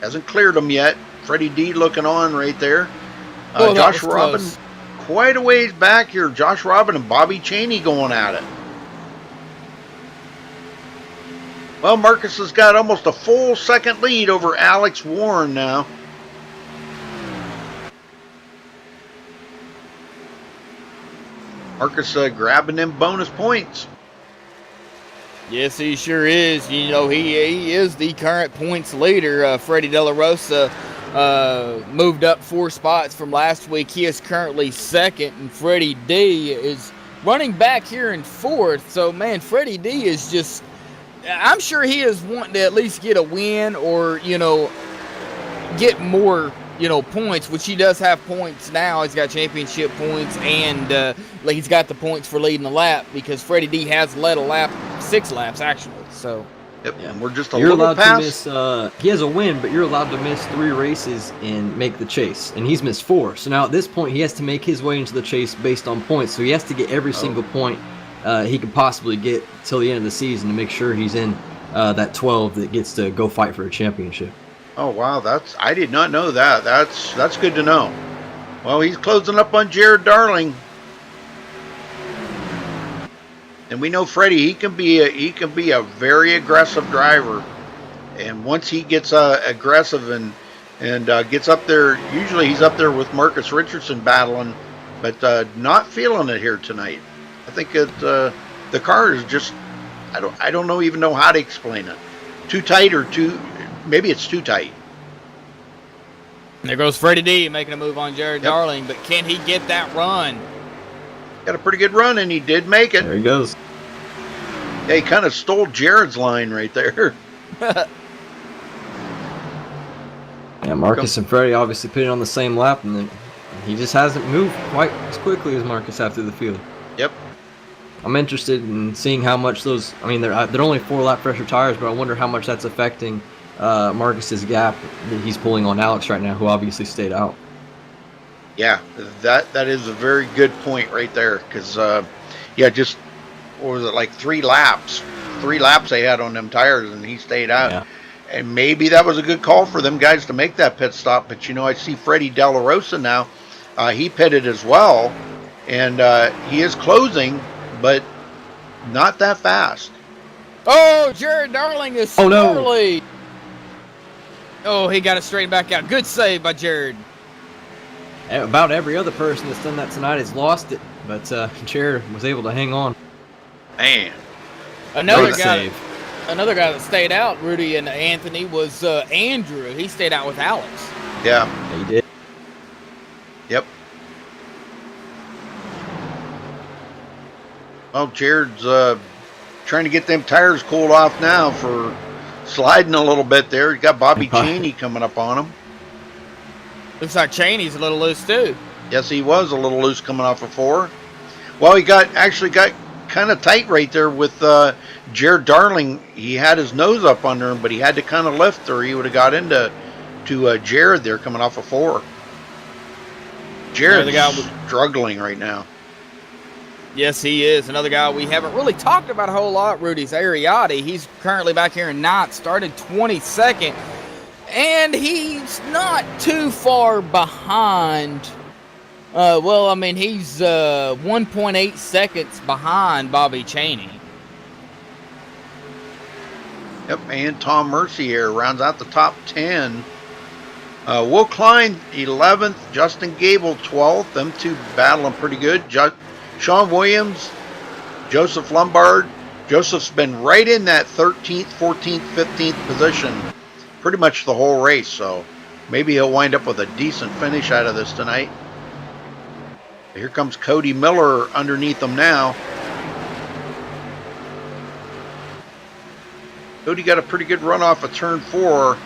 Hasn't cleared him yet. Freddie D looking on right there. Josh Robin, quite a ways back here. Josh Robin and Bobby Chaney going at it. Well, Marcus has got almost a full second lead over Alex Warren now. Marcus grabbing them bonus points. Yes, he sure is. You know, he is the current points leader. Freddie De La Rosa moved up 4 spots from last week. He is currently second, and Freddie D is running back here in 4th. So, man, Freddie D is just, I'm sure he is wanting to at least get a win, or, you know, get more, you know, points, which he does have points now. He's got championship points, and he's got the points for leading the lap, because Freddie D has led a lap, 6 laps actually. So yep, yeah. And we're just a you're little allowed past. to miss. He has a win, but you're allowed to miss 3 races and make the chase, and he's missed 4. So now at this point, he has to make his way into the chase based on points. So he has to get every single point he could possibly get till the end of the season to make sure he's in that 12 that gets to go fight for a championship. Oh wow, I did not know that. That's good to know. Well, he's closing up on Jared Darling, and we know Freddie. He can be a very aggressive driver, and once he gets aggressive and gets up there, usually he's up there with Marcus Richardson battling, but not feeling it here tonight. I think the car is just, I don't even know how to explain it. Too tight, or maybe it's too tight. There goes Freddie D making a move on Jared Darling, but can he get that run? Got a pretty good run, and he did make it. There he goes. Yeah, he kind of stole Jared's line right there. Yeah, Marcus and Freddie obviously put it on the same lap, and then he just hasn't moved quite as quickly as Marcus after the field. Yep. I'm interested in seeing how much those, I mean, they're only 4-lap pressure tires, but I wonder how much that's affecting Marcus's gap that he's pulling on Alex right now, who obviously stayed out. Yeah, that is a very good point right there, because, just, what was it, like 3 laps? 3 laps they had on them tires, and he stayed out. Yeah. And maybe that was a good call for them guys to make that pit stop, but, I see Freddie De La Rosa now. He pitted as well, and he is closing, but not that fast. Oh, Jared Darling is Oh, no. squirrely. Oh, he got it straightened back out. Good save by Jared. About every other person that's done that tonight has lost it, but Jared was able to hang on. Man. Another Great guy, save. another guy that stayed out, Rudy and Anthony, was Andrew. He stayed out with Alex. Yeah. Yeah, he did. Yep. Well, Jared's trying to get them tires cooled off now for sliding a little bit there. He's got Bobby Cheney coming up on him. Looks like Cheney's a little loose too. Yes, he was a little loose coming off of 4. Well, he actually got kind of tight right there with Jared Darling. He had his nose up under him, but he had to kind of lift, or he would have got into Jared there coming off of 4. Jared's struggling right now. Yes, he is. Another guy we haven't really talked about a whole lot, Rudy's Ariati. He's currently back here in 9th, started 22nd, and he's not too far behind. Well, I mean, he's 1.8 seconds behind Bobby Cheney. Yep, and Tom Mercier rounds out the top 10. Will Klein 11th, Justin Gable 12th. Them two battling pretty good. Sean Williams, Joseph Lombard. Joseph's been right in that 13th, 14th, 15th position pretty much the whole race, so maybe he'll wind up with a decent finish out of this tonight. Here comes Cody Miller underneath him now. Cody got a pretty good run off of turn 4.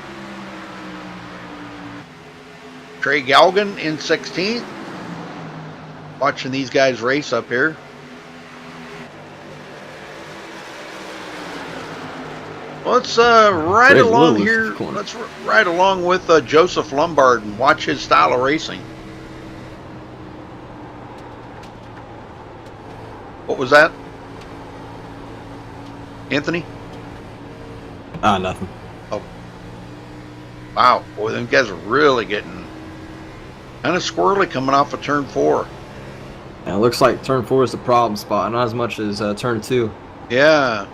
Trey Galgan in 16th. Watching these guys race up here. Let's ride along here. Let's ride along with Joseph Lombard and watch his style of racing. What was that? Anthony? Nothing. Oh. Wow. Boy, them guys are really getting kind of squirrely coming off of turn 4. Yeah, it looks like turn 4 is the problem spot, not as much as turn 2. Yeah.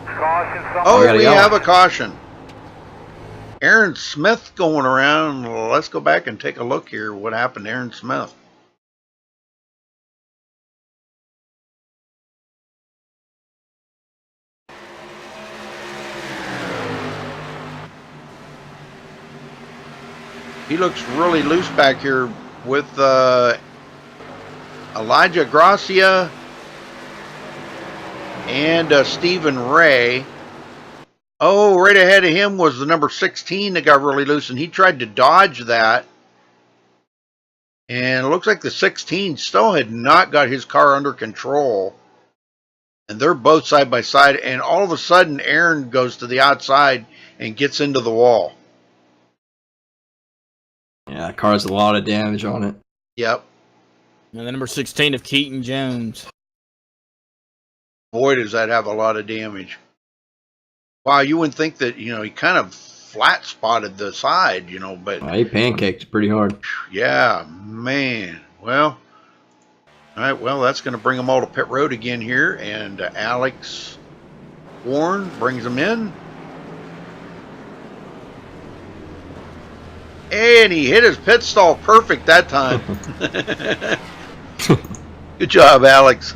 Caution somewhere. Oh, we have a caution. Aaron Smith going around. Let's go back and take a look here. What happened to Aaron Smith? He looks really loose back here with Elijah Gracia and Stephen Ray. Oh, right ahead of him was the number 16 that got really loose, and he tried to dodge that. And it looks like the 16 still had not got his car under control. And they're both side by side, and all of a sudden Aaron goes to the outside and gets into the wall. Yeah, that car has a lot of damage on it. Yep. And the number 16 of Keaton Jones. Boy, does that have a lot of damage. Wow, you wouldn't think that, you know, he kind of flat spotted the side, you know, but... He pancaked pretty hard. Yeah, man. Well, all right, well, that's going to bring them all to pit road again here, and Alex Warren brings them in. And he hit his pit stall perfect that time. Good job, Alex.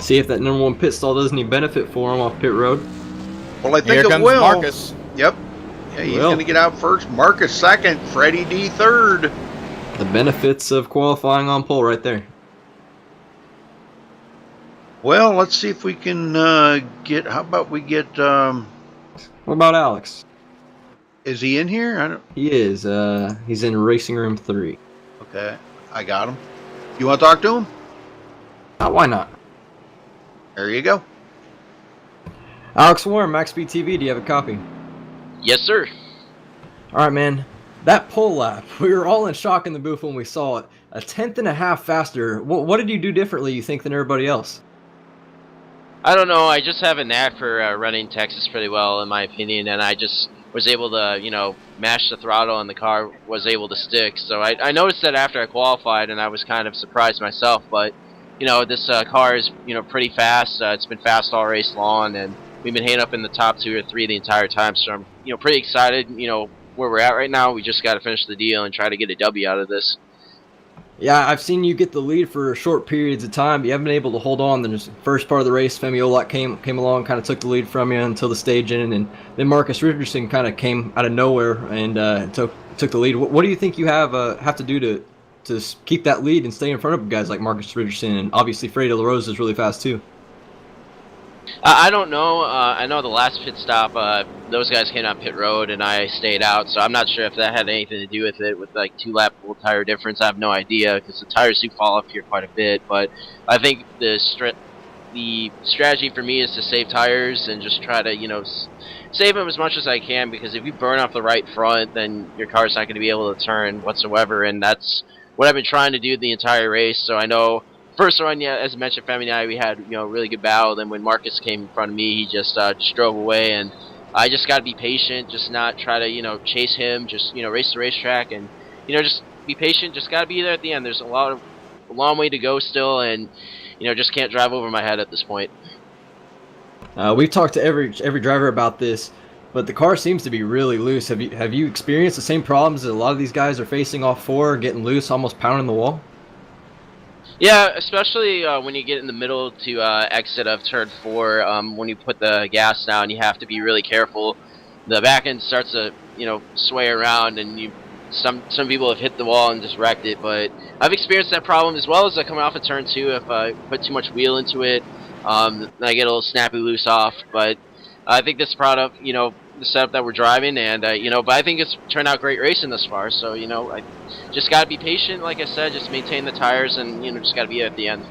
See if that number 1 pit stall does any benefit for him off pit road. Well, I think Here it comes will. Marcus. Yep. Yeah, he's going to get out first. Marcus second. Freddie D third. The benefits of qualifying on pole right there. Well, let's see if we can get... How about we get... What about Alex? Is he in here? I don't... He is. He's in racing room 3. Okay, I got him. You want to talk to him? Why not? There you go. Alex Warren, MaxSpeedTV, do you have a copy? Yes, sir. All right, man. That pole lap, we were all in shock in the booth when we saw it. 1/10.5 faster. What did you do differently, you think, than everybody else? I don't know. I just have a knack for running Texas pretty well, in my opinion, and I just was able to, you know, mash the throttle and the car was able to stick. So I noticed that after I qualified, and I was kind of surprised myself, but this car is pretty fast. It's been fast all race long, and we've been hanging up in the top 2 or 3 the entire time. So I'm pretty excited. Where we're at right now. We just got to finish the deal and try to get a W out of this. Yeah, I've seen you get the lead for short periods of time. You haven't been able to hold on. The first part of the race, Femi Olak came along, kind of took the lead from you until the stage ended, and then Marcus Richardson kind of came out of nowhere and took the lead. What do you think you have to do to keep that lead and stay in front of guys like Marcus Richardson, and obviously Freddie De La Rosa is really fast too? I don't know. I know the last pit stop, those guys came on pit road and I stayed out, so I'm not sure if that had anything to do with it, with like 2-lap full tire difference. I have no idea, because the tires do fall off here quite a bit. But I think the strategy for me is to save tires and just try to, save them as much as I can, because if you burn off the right front, then your car's not going to be able to turn whatsoever, and that's what I've been trying to do the entire race. So I know first run, yeah, as I mentioned, Femi and I, we had a really good battle. Then when Marcus came in front of me, he just drove away, and I just got to be patient, just not try to chase him, just race the racetrack, and just be patient. Just got to be there at the end. There's a long way to go still, and just can't drive over my head at this point. We've talked to every driver about this, but the car seems to be really loose. Have you experienced the same problems that a lot of these guys are facing off 4, getting loose, almost pounding the wall? Yeah, especially when you get in the middle to exit of turn 4, when you put the gas down, you have to be really careful. The back end starts to sway around, and some people have hit the wall and just wrecked it. But I've experienced that problem as well as coming off of turn 2. If I put too much wheel into it, I get a little snappy loose off. But I think this product, the setup that we're driving, and but I think it's turned out great racing thus far. So I just got to be patient, like I said, just maintain the tires, and just got to be there at the end.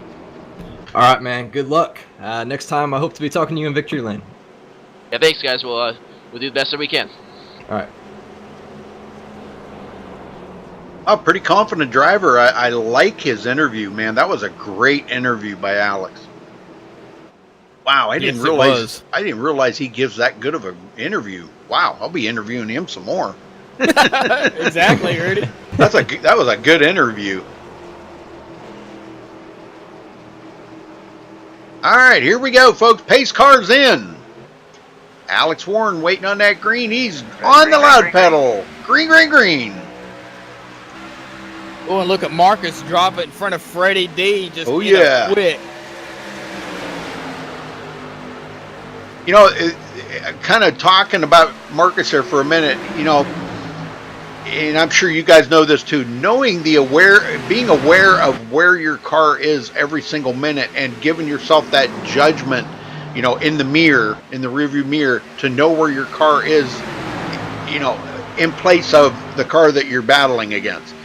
All right, man. Good luck. Next time, I hope to be talking to you in victory lane. Yeah, thanks, guys. We'll do the best that we can. All right. A pretty confident driver. I like his interview, man. That was a great interview by Alex. Wow, I didn't realize he gives that good of an interview. Wow, I'll be interviewing him some more. Exactly, Rudy. That was a good interview. All right, here we go, folks. Pace car's in. Alex Warren waiting on that green. He's on the loud pedal. Green, green, green. Oh, and look at Marcus drop it in front of Freddie D. Just quick. Kind of talking about Marcus there for a minute, and I'm sure you guys know this too, being aware of where your car is every single minute and giving yourself that judgment, in the mirror, in the rearview mirror, to know where your car is, in place of the car that you're battling against.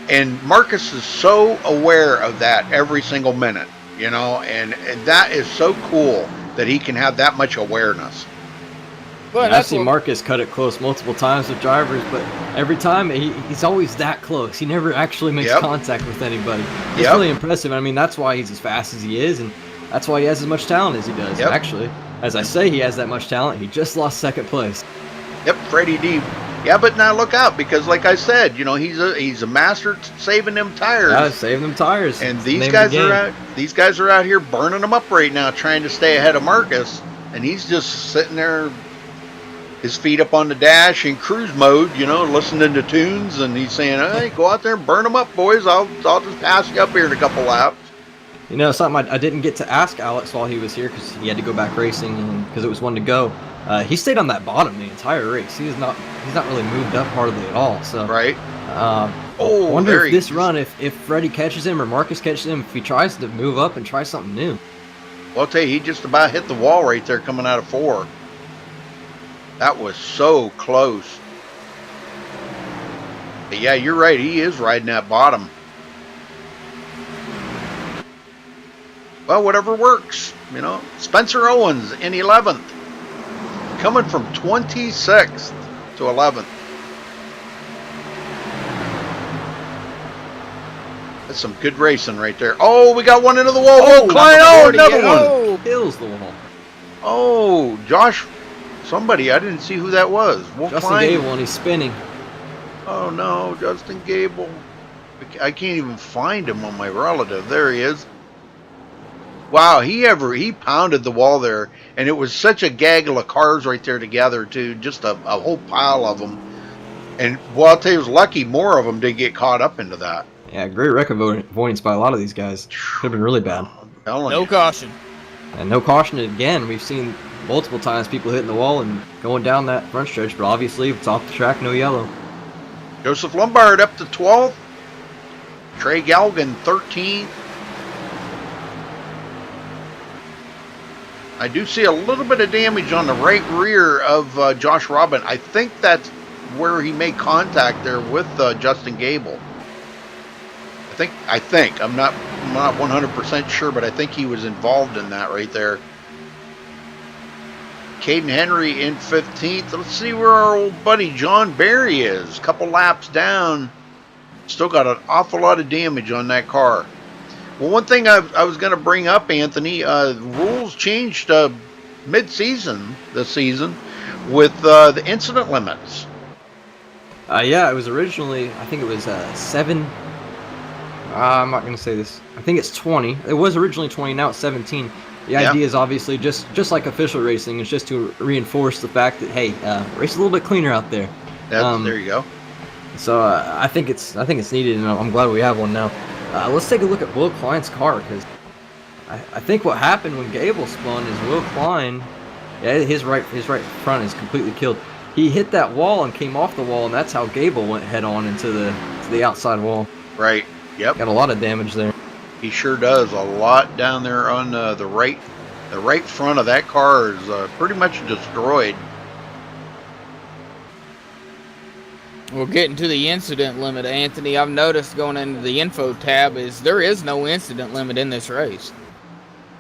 And Marcus is so aware of that every single minute, and that is so cool that he can have that much awareness. Well, I've seen Marcus cut it close multiple times with drivers, but every time he's always that close. He never actually makes contact with anybody. It's really impressive. I mean, that's why he's as fast as he is, and that's why he has as much talent as he does. Actually, as I say, he has that much talent. He just lost second place. Yep, Freddie D. Yeah, but now look out, because like I said, he's a master at saving them tires. Yeah, saving them tires. And these guys are out here burning them up right now, trying to stay ahead of Marcus, and he's just sitting there, his feet up on the dash in cruise mode, listening to tunes, and he's saying, "Hey, go out there and burn them up, boys. I'll just pass you up here in a couple laps." Something I didn't get to ask Alex while he was here because he had to go back racing because it was one to go. He stayed on that bottom the entire race. He's not really moved up hardly at all. So right. I wonder if this run, if Freddie catches him or Marcus catches him, if he tries to move up and try something new. Well, I'll tell you, he just about hit the wall right there coming out of 4. That was so close. But yeah, you're right. He is riding that bottom. Well, whatever works. Spencer Owens in 11th. Coming from 26th to 11th. That's some good racing right there. Oh, we got one into the wall. Oh, Klein. Oh, another one. Oh, kills the wall. Oh, Josh. Somebody. I didn't see who that was. Justin Gable, and he's spinning. Oh, no. Justin Gable. I can't even find him on my relative. There he is. Wow, he pounded the wall there, and it was such a gaggle of cars right there together too, just a whole pile of them. And well, I'll tell you, it was lucky more of them did get caught up into that. Yeah, great record avoidance by a lot of these guys. Could have been really bad. No caution. And no caution again. We've seen multiple times people hitting the wall and going down that front stretch, but obviously if it's off the track, no yellow. Joseph Lombard up to 12th. Trey Galgan 13th. I do see a little bit of damage on the right rear of Josh Robin. I think that's where he made contact there with Justin Gable. I think I'm not 100% sure, but I think he was involved in that right there. Caden Henry in 15th. Let's see where our old buddy John Barry is. Couple laps down. Still got an awful lot of damage on that car. Well, one thing I was going to bring up, Anthony, rules changed mid-season this season with the incident limits. Yeah, it was originally, I think it was 7. I'm not going to say this. I think it's 20. It was originally 20, now it's 17. The idea is obviously just like official racing. It's just to reinforce the fact that, hey, race a little bit cleaner out there. There you go. So I think it's needed, and I'm glad we have one now. Let's take a look at Will Klein's car, because I think what happened when Gable spun is Will Klein, his right front is completely killed. He hit that wall and came off the wall, and that's how Gable went head on into the outside wall. Right. Yep. Got a lot of damage there. He sure does. A lot down there on the right front of that car is pretty much destroyed. We're getting to the incident limit, Anthony. I've noticed going into the info tab is there is no incident limit in this race.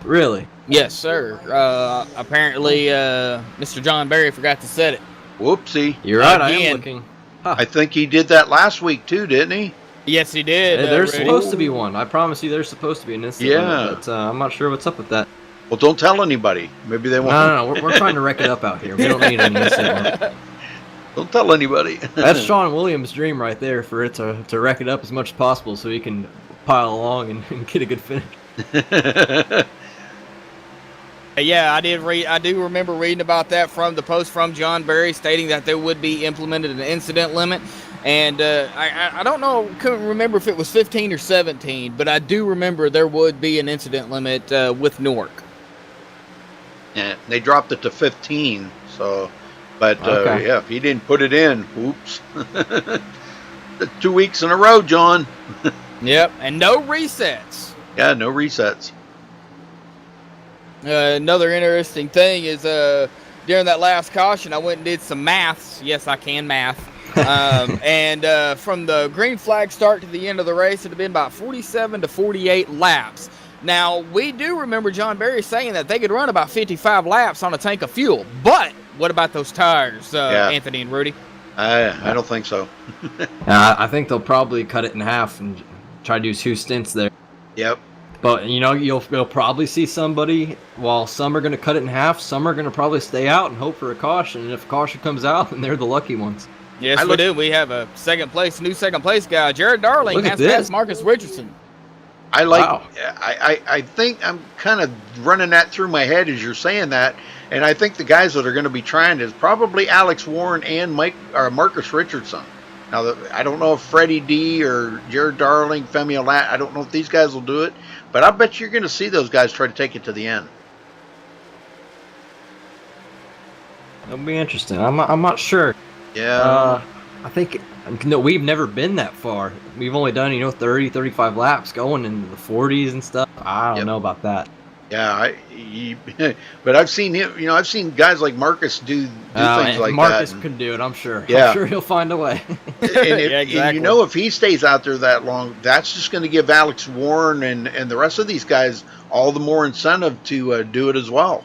Really? Yes, sir. Apparently, Mr. John Barry forgot to set it. Whoopsie. You're right. Again. I am looking. Huh. I think he did that last week too, didn't he? Yes, he did. There's supposed to be one. I promise you, there's supposed to be an incident limit, but I'm not sure what's up with that. Well, don't tell anybody. Maybe they won't. No. We're trying to wreck it up out here. We don't need an incident limit. Don't tell anybody. That's Sean Williams' dream right there, for it to wreck it up as much as possible so he can pile along and get a good finish. Yeah, I do remember reading about that from the post from John Barry, stating that there would be implemented an incident limit. And I don't know, couldn't remember if it was 15 or 17, but I do remember there would be an incident limit with Newark. Yeah, they dropped it to 15. So, but Okay. yeah, if he didn't put it in, oops. 2 weeks in a row, John. Yep, and no resets. Yeah, no resets. Another interesting thing is during that last caution, I went and did some maths. Yes, I can math. And from the green flag start to the end of the race, it had been about 47 to 48 laps. Now, we do remember John Barry saying that they could run about 55 laps on a tank of fuel. But what about those tires, Anthony and Rudy? I don't think so. I think they'll probably cut it in half and try to do 2 stints there. Yep. But, you'll probably see somebody, while some are going to cut it in half, some are going to probably stay out and hope for a caution. And if a caution comes out, then they're the lucky ones. Yes, we do. We have a new second place guy. Jared Darling has passed Marcus Richardson. Wow. I think I'm kind of running that through my head as you're saying that. And I think the guys that are going to be trying is probably Alex Warren and Marcus Richardson. Now, I don't know if Freddie D or Jared Darling, Femi Olat, I don't know if these guys will do it. But I bet you're going to see those guys try to take it to the end. It'll be interesting. I'm not sure. Yeah. I think we've never been that far. We've only done 30, 35 laps going into the 40s and stuff. I don't know about that. Yeah, but I've seen him. I've seen guys like Marcus do things like Marcus that. Marcus can do it, I'm sure. Yeah. I'm sure he'll find a way. And if he stays out there that long, that's just going to give Alex Warren and the rest of these guys all the more incentive to do it as well.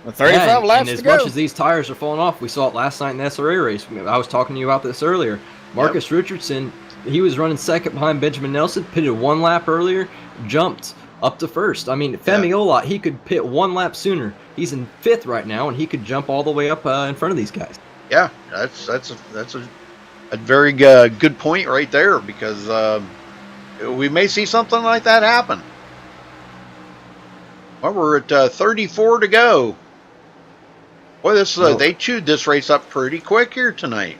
35 laps and to as go. much as these tires are falling off, we saw it last night in the SRA race. I was talking to you about this earlier. Marcus Richardson, he was running second behind Benjamin Nelson, pitted 1 lap earlier, jumped up to first. I mean, Femi Olat, he could pit 1 lap sooner. He's in 5th right now, and he could jump all the way up in front of these guys. Yeah, that's a very good point right there, because we may see something like that happen. Well, we're at 34 to go. Boy, this they chewed this race up pretty quick here tonight.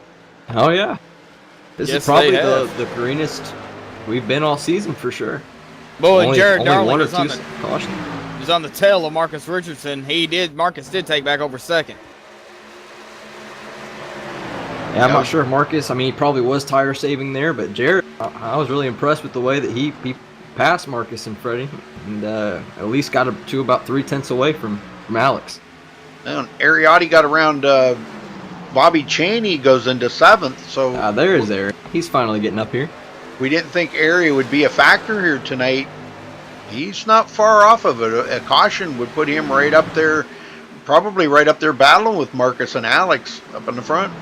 Oh yeah, this Yes, is probably they have. the greenest we've been all season for sure. Boy, Jared only Darling one or is on two the cautions. He's on the tail of Marcus Richardson. Marcus did take back over second. Yeah, I'm not sure if Marcus, I mean, he probably was tire saving there, but Jared, I was really impressed with the way that he passed Marcus and Freddie, and at least got to about 3/10 away from Alex. And Ariotti got around Bobby Chaney, goes into 7th. So there's Eric. He's finally getting up here. We didn't think Ari would be a factor here tonight. He's not far off of it. A caution would put him right up there, probably right up there battling with Marcus and Alex up in the front.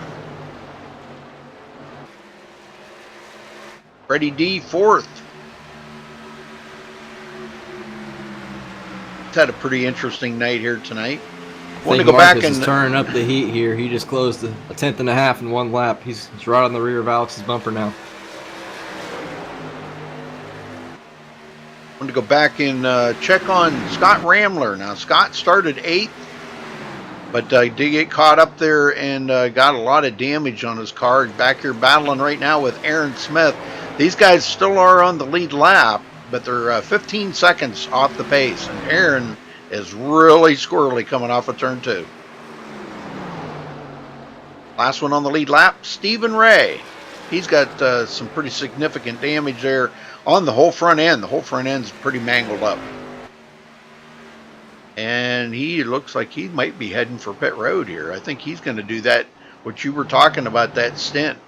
Freddie D 4th. He's had a pretty interesting night here tonight. Want to go Marcus back and is turning up the heat here. He just closed a 1/10 and a half in one lap. He's right on the rear of Alex's bumper now. want to go back and check on Scott Ramler. Now, Scott started 8th, but did get caught up there and got a lot of damage on his car. Back here battling right now with Aaron Smith. These guys still are on the lead lap, but they're 15 seconds off the pace, and Aaron is really squirrely coming off of turn 2. Last one on the lead lap, Stephen Ray. He's got some pretty significant damage there on the whole front end. The whole front end's pretty mangled up. And he looks like he might be heading for pit road here. I think he's going to do that, what you were talking about, that stint.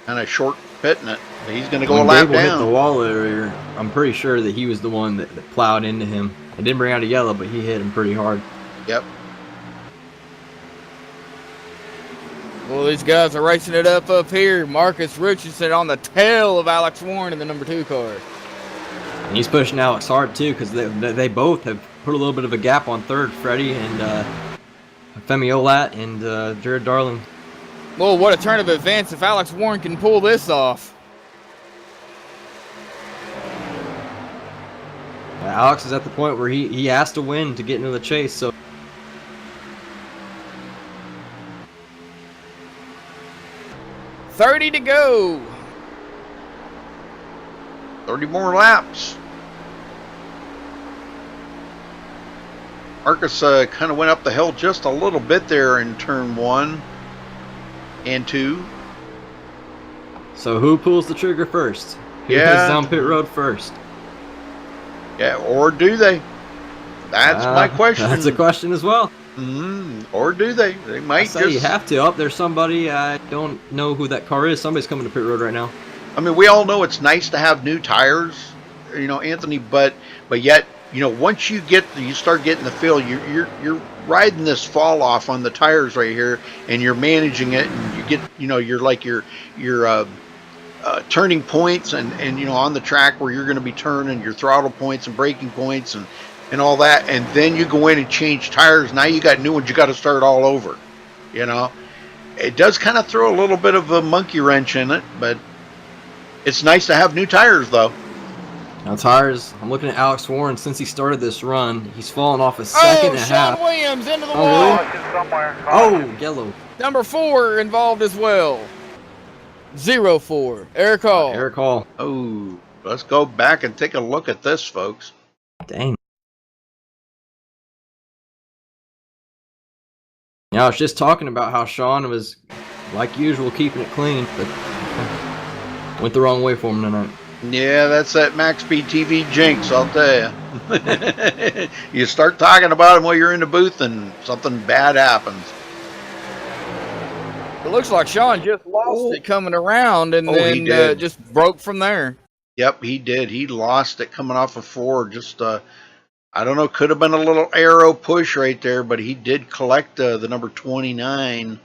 Kind of short pitting it. He's going to go a lap Gable down. hit the wall earlier, I'm pretty sure that he was the one that plowed into him. It didn't bring out a yellow, but he hit him pretty hard. Yep. Well, these guys are racing it up here. Marcus Richardson on the tail of Alex Warren in the number 2 car. And he's pushing Alex hard too, because they both have put a little bit of a gap on third. Freddie and Femi Olat and Jared Darling. Well, what a turn of events if Alex Warren can pull this off. Alex is at the point where he has to win to get into the chase. So 30 to go. 30 more laps. Marcus kind of went up the hill just a little bit there in turn 1 and 2. So who pulls the trigger first? Who heads down pit road first? Yeah, or do they? That's my question. That's a question as well. Or do they? They might say you have to. There's somebody, I don't know who that car is. Somebody's coming to pit road right now. I mean, we all know it's nice to have new tires, you know, Anthony, but yet, you know, once you start getting the feel, you're riding this fall off on the tires right here, and you're managing it, and you get, you know, you're like your turning points and you know, on the track where you're going to be turning, your throttle points and braking points and all that, and then you go in and change tires. Now you got new ones, you got to start all over. You know, it does kind of throw a little bit of a monkey wrench in it, but it's nice to have new tires, though. Now tires, I'm looking at Alex Warren. Since he started this run, he's fallen off a second and a half. Sean Williams into the wall. Really? Oh, yellow. Number 4 involved as well. 0-4. Eric Hall. Eric Hall. Oh, let's go back and take a look at this, folks. Dang. Yeah, I was just talking about how Sean was, like usual, keeping it clean, but went the wrong way for him tonight. Yeah, that's that MaxSpeedTV jinx, I'll tell you. You start talking about him while you're in the booth and something bad happens. It looks like Sean just lost it coming around and then just broke from there. Yep, he did. He lost it coming off of 4. Just, I don't know, could have been a little arrow push right there, but he did collect the number 29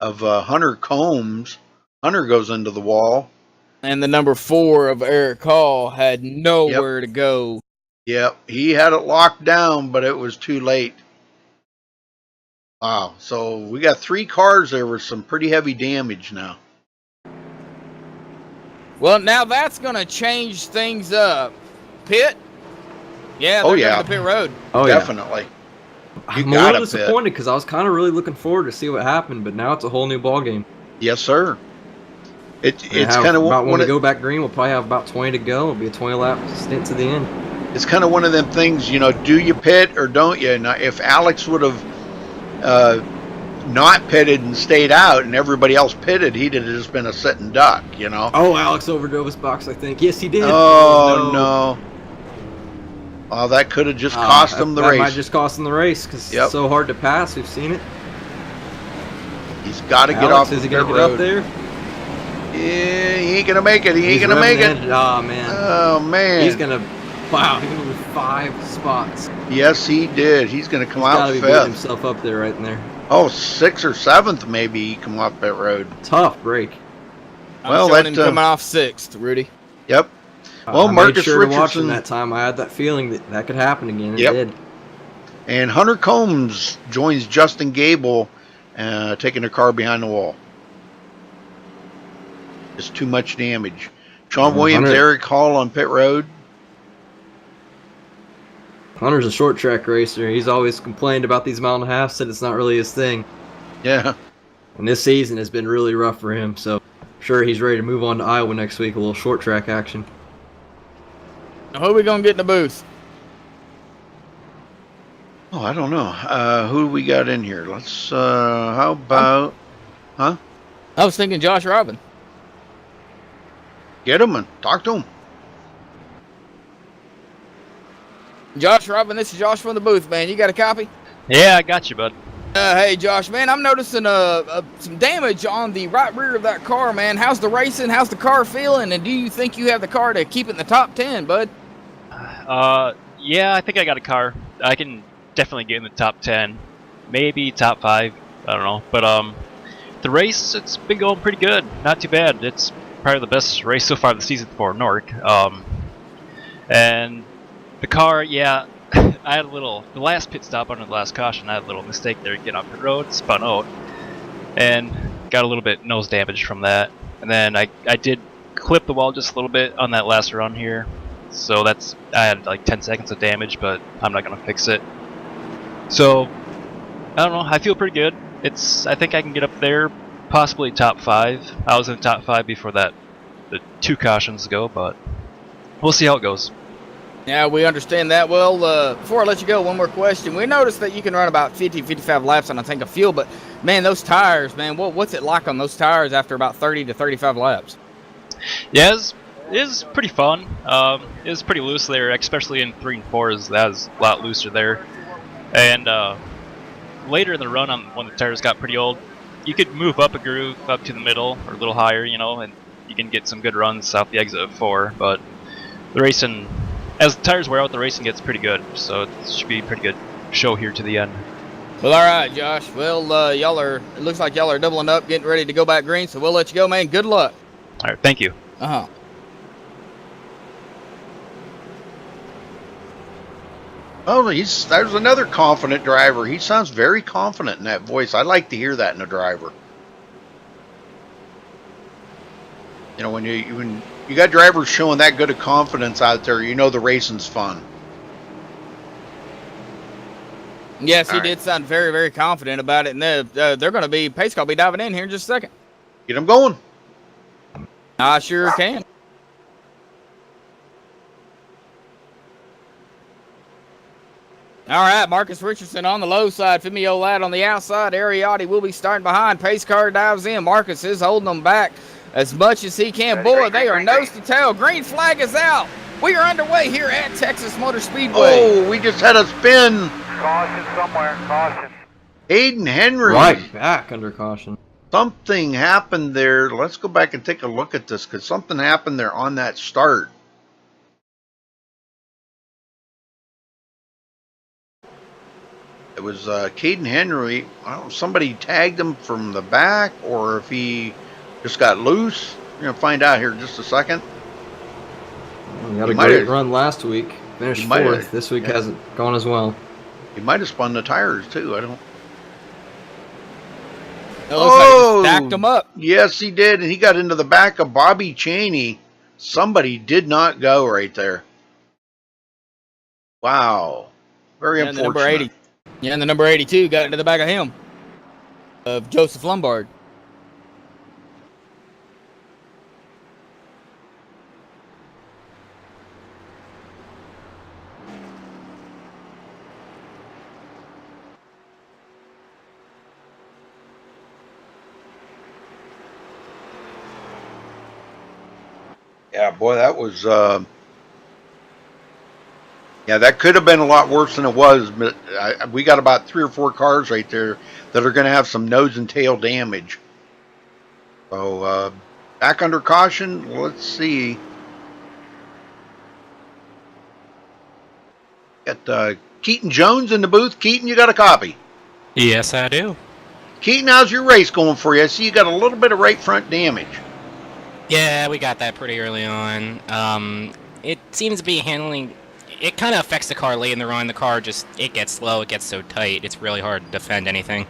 of Hunter Combs. Hunter goes into the wall. And the number 4 of Eric Hall had nowhere to go. Yep, he had it locked down, but it was too late. Wow, so we got 3 cars there with some pretty heavy damage now. Well, now that's going to change things up. Pitt, Yeah, Oh, they're yeah. coming to pit road. Oh Definitely. I'm a gotta little pit. disappointed because I was kind of really looking forward to see what happened, but now it's a whole new ball game. Yes, sir. It's Have kind of about when one we of, go back green, we'll probably have about 20 to go. It'll be a 20 lap stint to the end. it's kind of one of them things, you know, do you pit or don't you? Now, if Alex would have not pitted and stayed out and everybody else pitted, he'd have just been a sitting duck, you know? Oh, Alex overdrove his box, I think. Yes, he did. Oh, no. Oh, that could have just cost him the that race. might just cost him the race because it's so hard to pass. We've seen it. He's got to get Alex, off is he the going pit to get road. up there? Yeah, he ain't going to make it. He ain't He's going to make it. Oh, man. Oh, man. He's going to... Wow, he's going to lose 5 spots. Yes, he did. He's going to come out He's got to be beating fifth. himself up there right in there. Oh, 6th or 7th maybe he come off pit road. Tough break. I'm showing him coming off 6th, Rudy. Yep. Well, I Marcus made sure to watch Richardson him that time. I had that feeling that that could happen again. It Yep. did. and Hunter Combs joins Justin Gable, taking the car behind the wall. It's too much damage. Sean Williams, Hunter- Eric Hall on pit road. Hunter's a short track racer. He's always complained about these mile and a half, said it's not really his thing. Yeah. And this season has been really rough for him, so I'm sure he's ready to move on to Iowa next week, a little short track action. Now, who are we going to get in the booth? Oh, I don't know. Who do we got in here? Let's, how about, I was thinking Josh Robin. get him and talk to him. Josh Robin, this is Josh from the booth, man. You got a copy? Yeah, I got you, bud. Hey, Josh, man, I'm noticing some damage on the right rear of that car, man. How's the racing? How's the car feeling? And do you think you have the car to keep it in the top 10, bud? Yeah, I think I got a car. I can definitely get in the top 10. Maybe top 5. I don't know. But, the race, it's been going pretty good. Not too bad. It's probably the best race so far this season for Nork. And the car, yeah, I had the last pit stop under the last caution, I had a little mistake there getting off pit road, spun out, and got a little bit nose damage from that. And then I did clip the wall just a little bit on that last run here, so I had like 10 seconds of damage, but I'm not going to fix it. So, I don't know, I feel pretty good. I think I can get up there, possibly top 5. I was in the top 5 before the 2 cautions ago, but we'll see how it goes. Yeah, we understand that. Well, before I let you go, one more question. We noticed that you can run about 50, 55 laps on a tank of fuel, but, man, those tires, man, what's it like on those tires after about 30 to 35 laps? Yeah, it was pretty fun. It was pretty loose there, especially in 3 and 4s. That was a lot looser there. And later in the run, when the tires got pretty old, you could move up a groove up to the middle or a little higher, you know, and you can get some good runs off the exit of 4. But the racing, as the tires wear out, the racing gets pretty good. So it should be a pretty good show here to the end. Well, all right, Josh. Well, it looks like y'all are doubling up, getting ready to go back green, so we'll let you go, man. Good luck. All right, thank you. Uh-huh. Oh, there's another confident driver. He sounds very confident in that voice. I like to hear that in a driver. You know, when you got drivers showing that good of confidence out there, you know the racing's fun. Yes, he did sound very, very confident about it, and they're going to be, pace car will be diving in here in just a second. Get them going. I sure can. All right, Marcus Richardson on the low side, Fumio Ladd on the outside. Ariotti will be starting behind. Pace car dives in. Marcus is holding them back as much as he can. Boy, they are nose to tail. Green flag is out. We are underway here at Texas Motor Speedway. Oh, we just had a spin. Caution somewhere, caution. Aiden Henry. Right back under caution. Something happened there. Let's go back and take a look at this because something happened there on that start. It was Caden Henry. I don't know, somebody tagged him from the back or if he just got loose. We're going to find out here in just a second. He had a great run last week. Finished 4th. This week hasn't gone as well. He might have spun the tires too. I don't. It looks like he stacked them up. Yes, he did, and he got into the back of Bobby Cheney. Somebody did not go right there. Wow. Very And the number unfortunate. 80. Yeah, and the number 82 got into the back of him. Of Joseph Lombard. Yeah, boy, that was. Yeah, that could have been a lot worse than it was. But we got about 3 or 4 cars right there that are going to have some nose and tail damage. So back under caution. Let's see. Got Keaton Jones in the booth. Keaton, you got a copy? Yes, I do. Keaton, how's your race going for you? I see you got a little bit of right front damage. Yeah, we got that pretty early on. It seems to be handling... It kind of affects the car late in the run. The car just... It gets slow. It gets so tight. It's really hard to defend anything.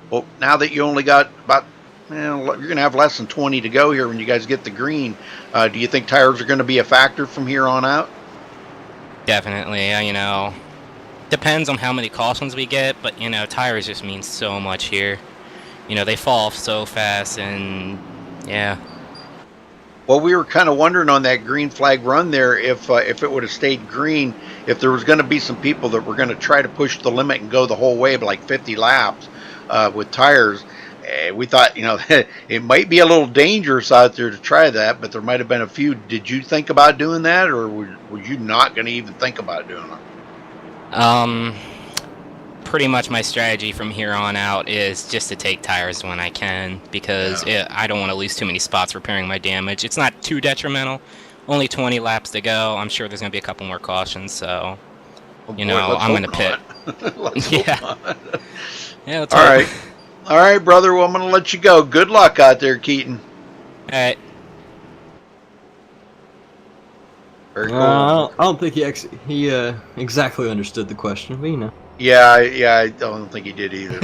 Well, now that you only got about... Well, you're going to have less than 20 to go here when you guys get the green. Do you think tires are going to be a factor from here on out? Definitely. Depends on how many cautions we get, but, tires just mean so much here. They fall off so fast, and... Yeah. Well, we were kind of wondering on that green flag run there if it would have stayed green, if there was going to be some people that were going to try to push the limit and go the whole way, like 50 laps with tires. We thought, it might be a little dangerous out there to try that, but there might have been a few. Did you think about doing that, or were you not going to even think about doing it? Pretty much my strategy from here on out is just to take tires when I can, because I don't want to lose too many spots repairing my damage. It's not too detrimental. Only 20 laps to go. I'm sure there's going to be a couple more cautions, so, I'm going to pit. Yeah. Yeah, all right. All right, brother. Well, I'm going to let you go. Good luck out there, Keaton. All right. Very cool. I don't think he exactly understood the question, but Yeah, I don't think he did either.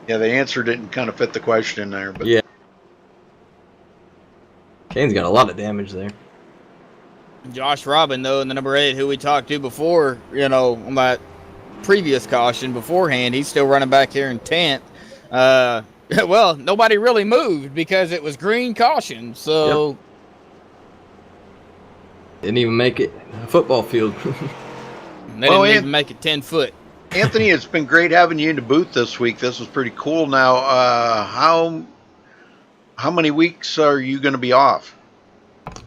Yeah, the answer didn't kind of fit the question there, but yeah. Kane's got a lot of damage there. Josh Robin, though, in the number 8, who we talked to before, on that previous caution beforehand, he's still running back here in 10th. Well, nobody really moved because it was green caution, so... Yep. Didn't even make it a football field. They didn't even make it 10 foot. Anthony, it's been great having you in the booth this week. This was pretty cool. Now, how many weeks are you going to be off?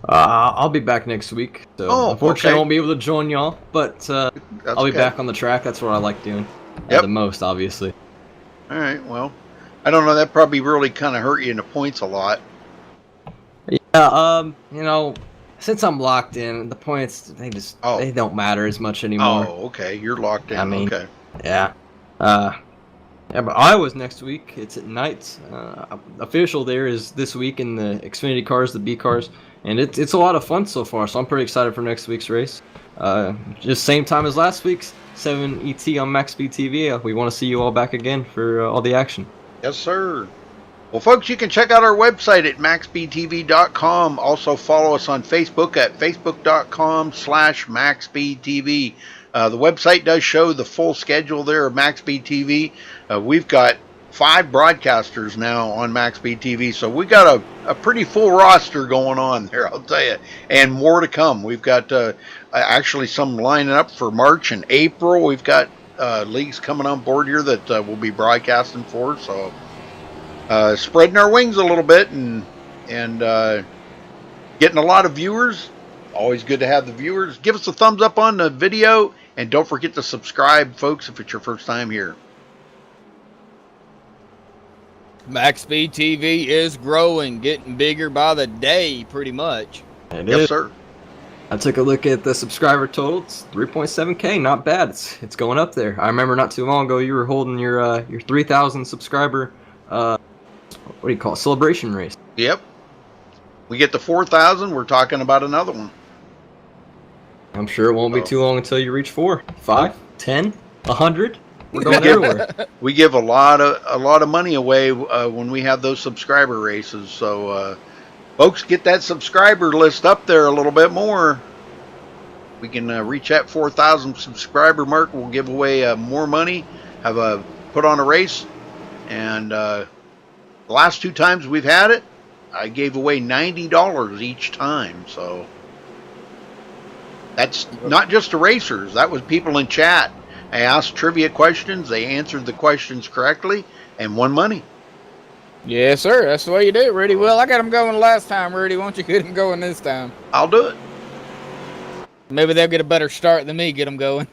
I'll be back next week. So unfortunately, I won't be able to join y'all, but I'll be back on the track. That's what I like doing the most, obviously. All right. Well, I don't know. That probably really kind of hurt you in the points a lot. Yeah. Since I'm locked in, the points they don't matter as much anymore. Oh, okay. You're locked in. I mean, okay. Yeah. Yeah, but Iowa's next week. It's at night. Official there is this week in the Xfinity cars, the B cars, and it's a lot of fun so far. So I'm pretty excited for next week's race. Just same time as last week's 7 ET on MaxSpeedTV. We want to see you all back again for all the action. Yes, sir. Well, folks, you can check out our website at MaxSpeedTV.com. Also, follow us on Facebook at Facebook.com/MaxSpeedTV. The website does show the full schedule there of MaxSpeedTV. We've got 5 broadcasters now on MaxSpeedTV, so we got a pretty full roster going on there, I'll tell you, and more to come. We've got actually some lining up for March and April. We've got leagues coming on board here that we'll be broadcasting for, so... spreading our wings a little bit and getting a lot of viewers. Always good to have the viewers. Give us a thumbs up on the video, and don't forget to subscribe, folks, if it's your first time here. MaxSpeedTV is growing, getting bigger by the day, pretty much. Yes, sir. I took a look at the subscriber total. It's 3.7K. Not bad. It's going up there. I remember not too long ago you were holding your 3,000 subscriber. What do you call it? Celebration race. Yep. We get to 4,000. We're talking about another one. I'm sure it won't be too long until you reach 4, 5, 10, 100. We're going everywhere. We give a lot of money away when we have those subscriber races. So, folks, get that subscriber list up there a little bit more. we can reach that 4,000 subscriber mark, we'll give away more money, have a put on a race. And the last 2 times we've had it, I gave away $90 each time. So that's not just the racers, that was people in chat. I asked trivia questions, they answered the questions correctly and won money. Yes, sir. That's the way you do it, Rudy. Well, I got him going last time, Rudy. Why don't you get him going this time? I'll do it. Maybe they'll get a better start than me get them going.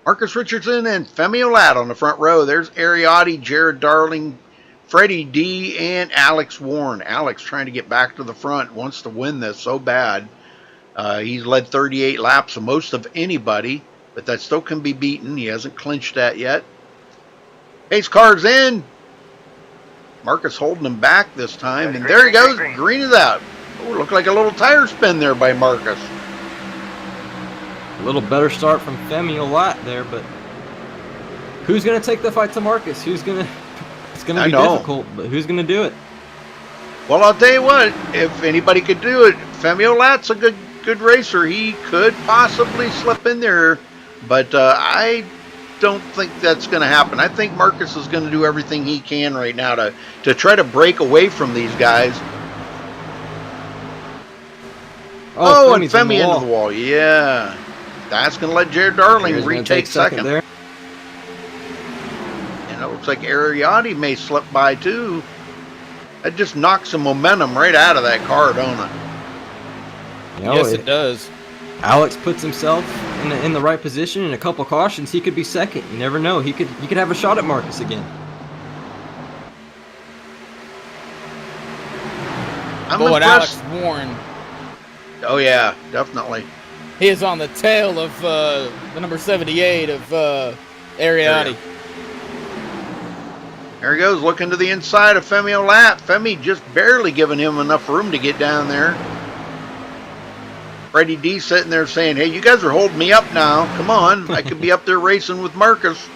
Marcus Richardson and Femi Olat on the front row. There's Ariotti, Jared Darling, Freddie D, and Alex Warren. Alex trying to get back to the front, wants to win this so bad. He's led 38 laps, the most of anybody, but that still can be beaten. He hasn't clinched that yet. Pace car's in. Marcus holding him back this time, and there he goes. Green is out. Oh, looked like a little tire spin there by Marcus. A little better start from Femi Olat there, but who's going to take the fight to Marcus? Who's going to... It's going to be difficult, but who's going to do it? Well, I'll tell you what. If anybody could do it, Femi Olat's a good racer. He could possibly slip in there, but I don't think that's going to happen. I think Marcus is going to do everything he can right now to try to break away from these guys. Oh, and Femi into the wall. Yeah. That's going to let Jared Darling retake second. There. And it looks like Ariotti may slip by too. That just knocks some momentum right out of that car, don't it? Yes, it does. Alex puts himself in the right position. In a couple cautions, he could be second. You never know. He could have a shot at Marcus again. I'm Boy, impressed. Alex Warren. Oh yeah, definitely. He is on the tail of the number 78 of Ariotti. There he goes, looking to the inside of Femi Olat. Femi just barely giving him enough room to get down there. Freddie D sitting there saying, hey, you guys are holding me up now. Come on, I could be up there racing with Marcus.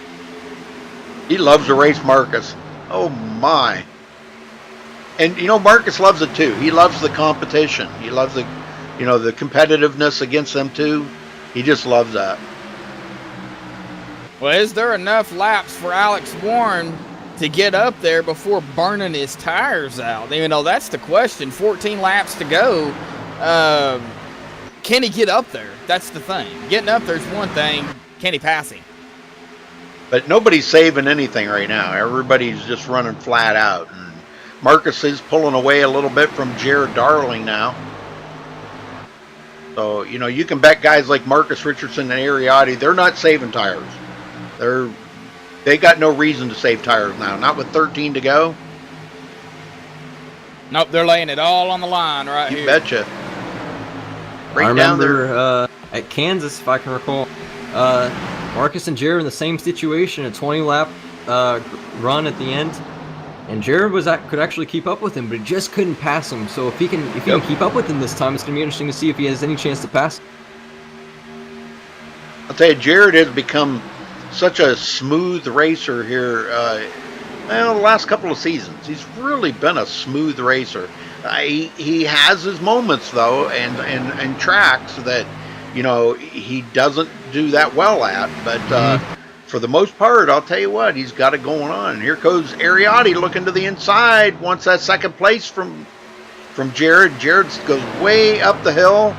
He loves to race Marcus. Oh, my. And, you know, Marcus loves it, too. He loves the competition. He loves the, you know, the competitiveness against them, too. He just loves that. Well, is there enough laps for Alex Warren to get up there before burning his tires out? You know, that's the question. 14 laps to go. Can he get up there? That's the thing. Getting up there's one thing. Can he pass him? But nobody's saving anything right now. Everybody's just running flat out. And Marcus is pulling away a little bit from Jared Darling now. So, you know, you can bet guys like Marcus Richardson and Ariotti, they're not saving tires. They got no reason to save tires now. Not with 13 to go. Nope, they're laying it all on the line right here. You betcha. Right I remember down there. at Kansas, if I can recall, Marcus and Jared in the same situation, a 20-lap run at the end, and Jared could actually keep up with him, but he just couldn't pass him. So if he can keep up with him this time, it's going to be interesting to see if he has any chance to pass him. I'll tell you, Jared has become such a smooth racer here. Well, the last couple of seasons, he's really been a smooth racer. He has his moments though, and tracks that, you know, he doesn't do that well at. But for the most part, I'll tell you what, he's got it going on. And here goes Ariotti looking to the inside. Wants that second place from Jared. Jared goes way up the hill.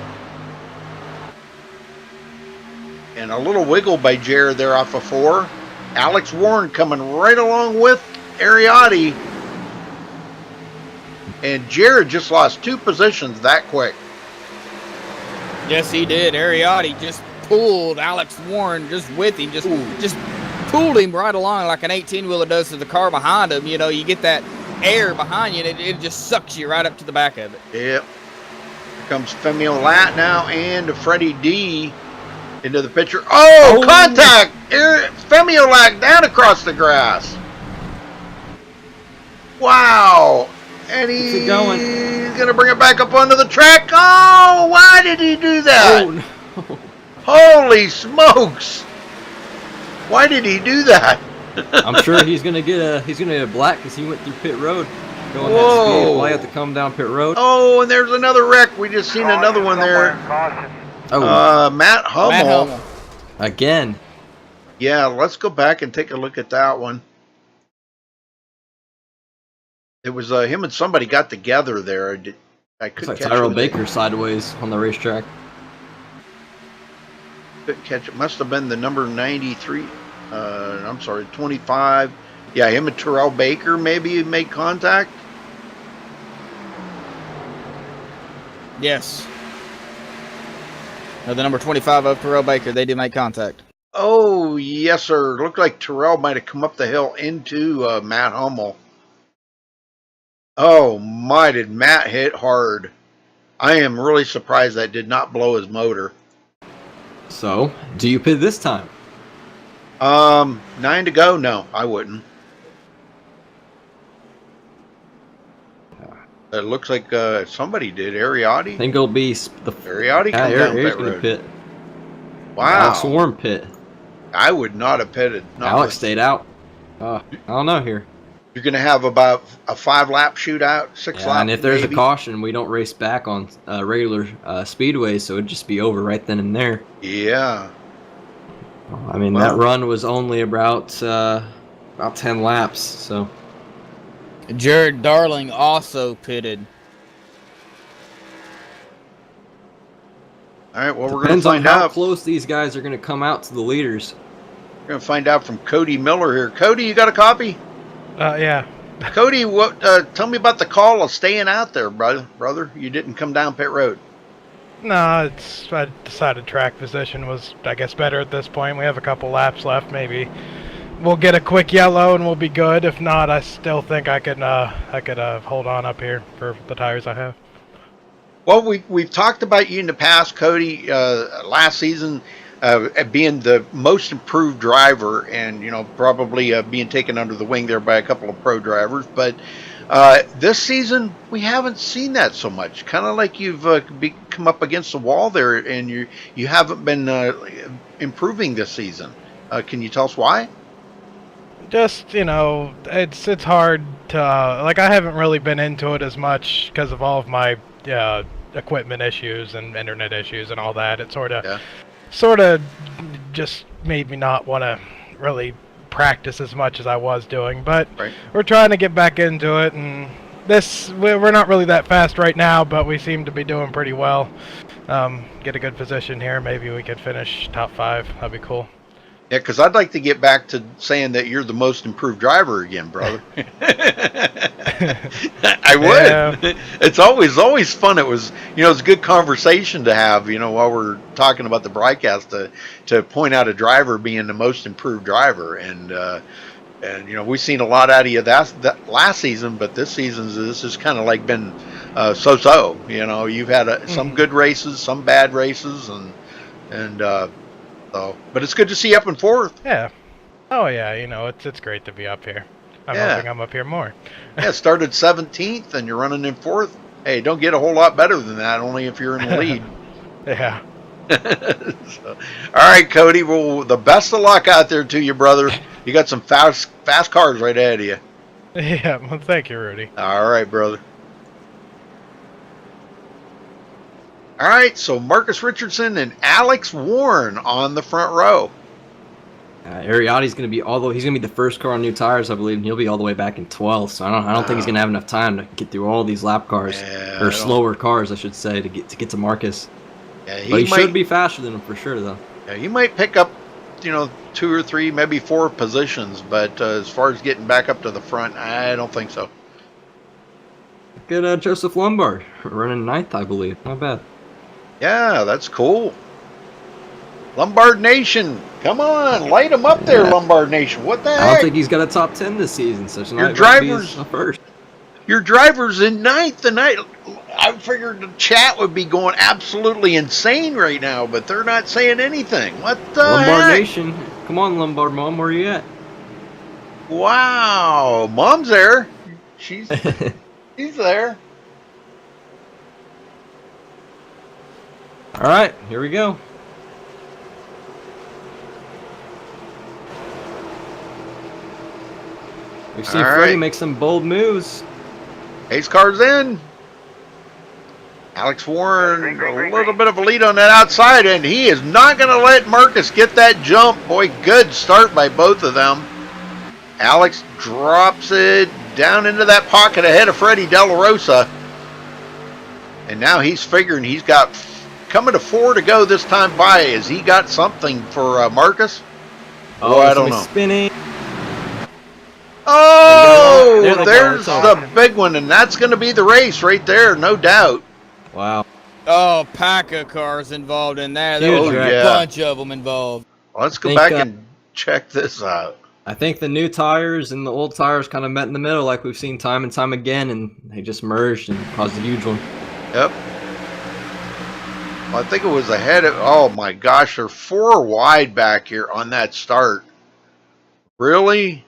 And a little wiggle by Jared there off of 4. Alex Warren coming right along with Ariotti. And Jared just lost 2 positions that quick. Yes, he did. Ariotti just pulled Alex Warren just with him. Just pulled him right along like an 18-wheeler does to the car behind him. You know, you get that air behind you, and it just sucks you right up to the back of it. Yep. Here comes Femi Olat now and Freddie D into the picture. Oh, contact! Femi Olat down across the grass. Wow. And he's going to bring it back up onto the track. Oh, why did he do that? Oh, no. Holy smokes. Why did he do that? I'm sure he's going to get a black because he went through pit road. Going that speed, probably have to come down pit road. Oh, and there's another wreck. We just seen another one there. Caution. Oh, Matt Hummel. Again. Yeah, let's go back and take a look at that one. It was him and somebody got together there. I couldn't catch Tyrell Baker sideways on the racetrack. Couldn't catch it. Must have been the number 93. I'm sorry, 25. Yeah, him and Terrell Baker maybe made contact. Yes. No, the number 25 of Terrell Baker, they did make contact. Oh, yes, sir. Looked like Terrell might have come up the hill into Matt Hummel. Oh, my, did Matt hit hard. I am really surprised that did not blow his motor. So, do you pit this time? 9 to go? No, I wouldn't. It looks like somebody did. Ariotti? I think it'll be the Ariotti come down pit road. Pit. Wow. Alex Warren pit. I would not have pitted. Alex stayed out. I don't know here. You're going to have about a 5-lap shootout, 6 lap. And if there's maybe a caution, we don't race back on regular speedways, so it'd just be over right then and there. Yeah. I mean, that run was only about 10 laps, so. Jared Darling also pitted. All right, well, we're going to Depends find on how out. close these guys are going to come out to the leaders. We're going to find out from Cody Miller here. Cody, you got a copy? Yeah. Cody, what? Tell me about the call of staying out there, brother. You didn't come down pit road. No, I decided track position was, I guess, better at this point. We have a couple laps left. Maybe we'll get a quick yellow and we'll be good. If not, I still think I could hold on up here for the tires I have. Well, we've talked about you in the past, Cody. Last season, being the most improved driver, and probably being taken under the wing there by a couple of pro drivers. But this season, we haven't seen that so much. Kind of like you've come up against the wall there, and you haven't been improving this season. Can you tell us why? Just it's hard to I haven't really been into it as much because of all of my equipment issues and internet issues and all that. It sort of just made me not want to really practice as much as I was doing, but we're trying to get back into it, and we're not really that fast right now, but we seem to be doing pretty well. Get a good position here, maybe we could finish top 5. That'd be cool. Yeah, because I'd like to get back to saying that you're the most improved driver again, brother. I would. Yeah. It's always fun. It was, it's a good conversation to have, while we're talking about the broadcast, to point out a driver being the most improved driver. And we've seen a lot out of you that last season, but this has kind of like been so-so. You've had some good races, some bad races, but it's good to see you up and forth. Yeah. Oh yeah, it's great to be up here. I'm hoping I'm up here more. Yeah, started 17th and you're running in 4th. Hey, don't get a whole lot better than that, only if you're in the lead. Yeah. All right, Cody. Well, the best of luck out there to you, brother. You got some fast cars right ahead of you. Yeah, well, thank you, Rudy. All right, brother. All right, so Marcus Richardson and Alex Warren on the front row. Ariotti's going to be, although he's going to be the first car on new tires, I believe, and he'll be all the way back in 12th. So I don't think he's going to have enough time to get through all these lap cars, or slower cars, I should say, to get to Marcus. Yeah, but he should be faster than him for sure, though. Yeah, he might pick up, 2 or 3, maybe 4 positions, but as far as getting back up to the front, I don't think so. Look at Joseph Lombard running 9th, I believe. Not bad. Yeah, that's cool. Lombard Nation, come on, light him up there, Lombard Nation. What the heck? I don't think he's got a top 10 this season, so it's your driver's in 9th, and I figured the chat would be going absolutely insane right now, but they're not saying anything. What the Lombard heck? Nation, come on, Lombard Mom, where are you at? Wow, Mom's there. She's there. All right, here we go. We've seen Freddie make some bold moves. Pace car's in. Alex Warren, a little bit of a lead on that outside, and he is not going to let Marcus get that jump. Boy, good start by both of them. Alex drops it down into that pocket ahead of Freddie De La Rosa. And now he's figuring he's got coming to 4 to go this time by. Has he got something for Marcus? Oh, I don't know. Spinning. Oh, there there's the big one, and that's going to be the race right there, no doubt. Wow. Oh, pack of cars involved in that. There was a bunch of them involved. Well, let's go back and check this out. I think the new tires and the old tires kind of met in the middle like we've seen time and time again, and they just merged and caused a huge one. Yep. Well, I think it was ahead of, oh my gosh, they're 4 wide back here on that start. Really?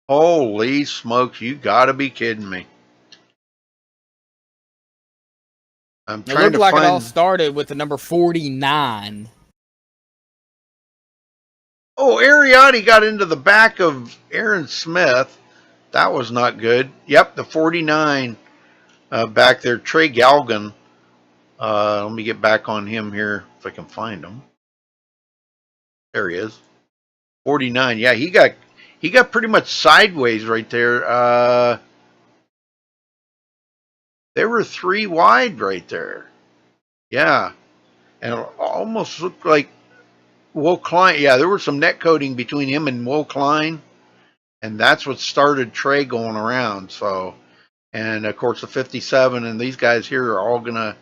Holy smokes, you gotta be kidding me. I'm It trying looked to like find... it all started with the number 49. Oh, Ariotti got into the back of Aaron Smith. That was not good. Yep, the 49 back there, Trey Galgan. Let me get back on him here if I can find him. There he is. 49. Yeah, he got pretty much sideways right there. There were 3 wide right there. Yeah. And it almost looked like Will Klein. Yeah, there was some net coating between him and Will Klein. And that's what started Trey going around. So, and of course the 57 and these guys here are all going to,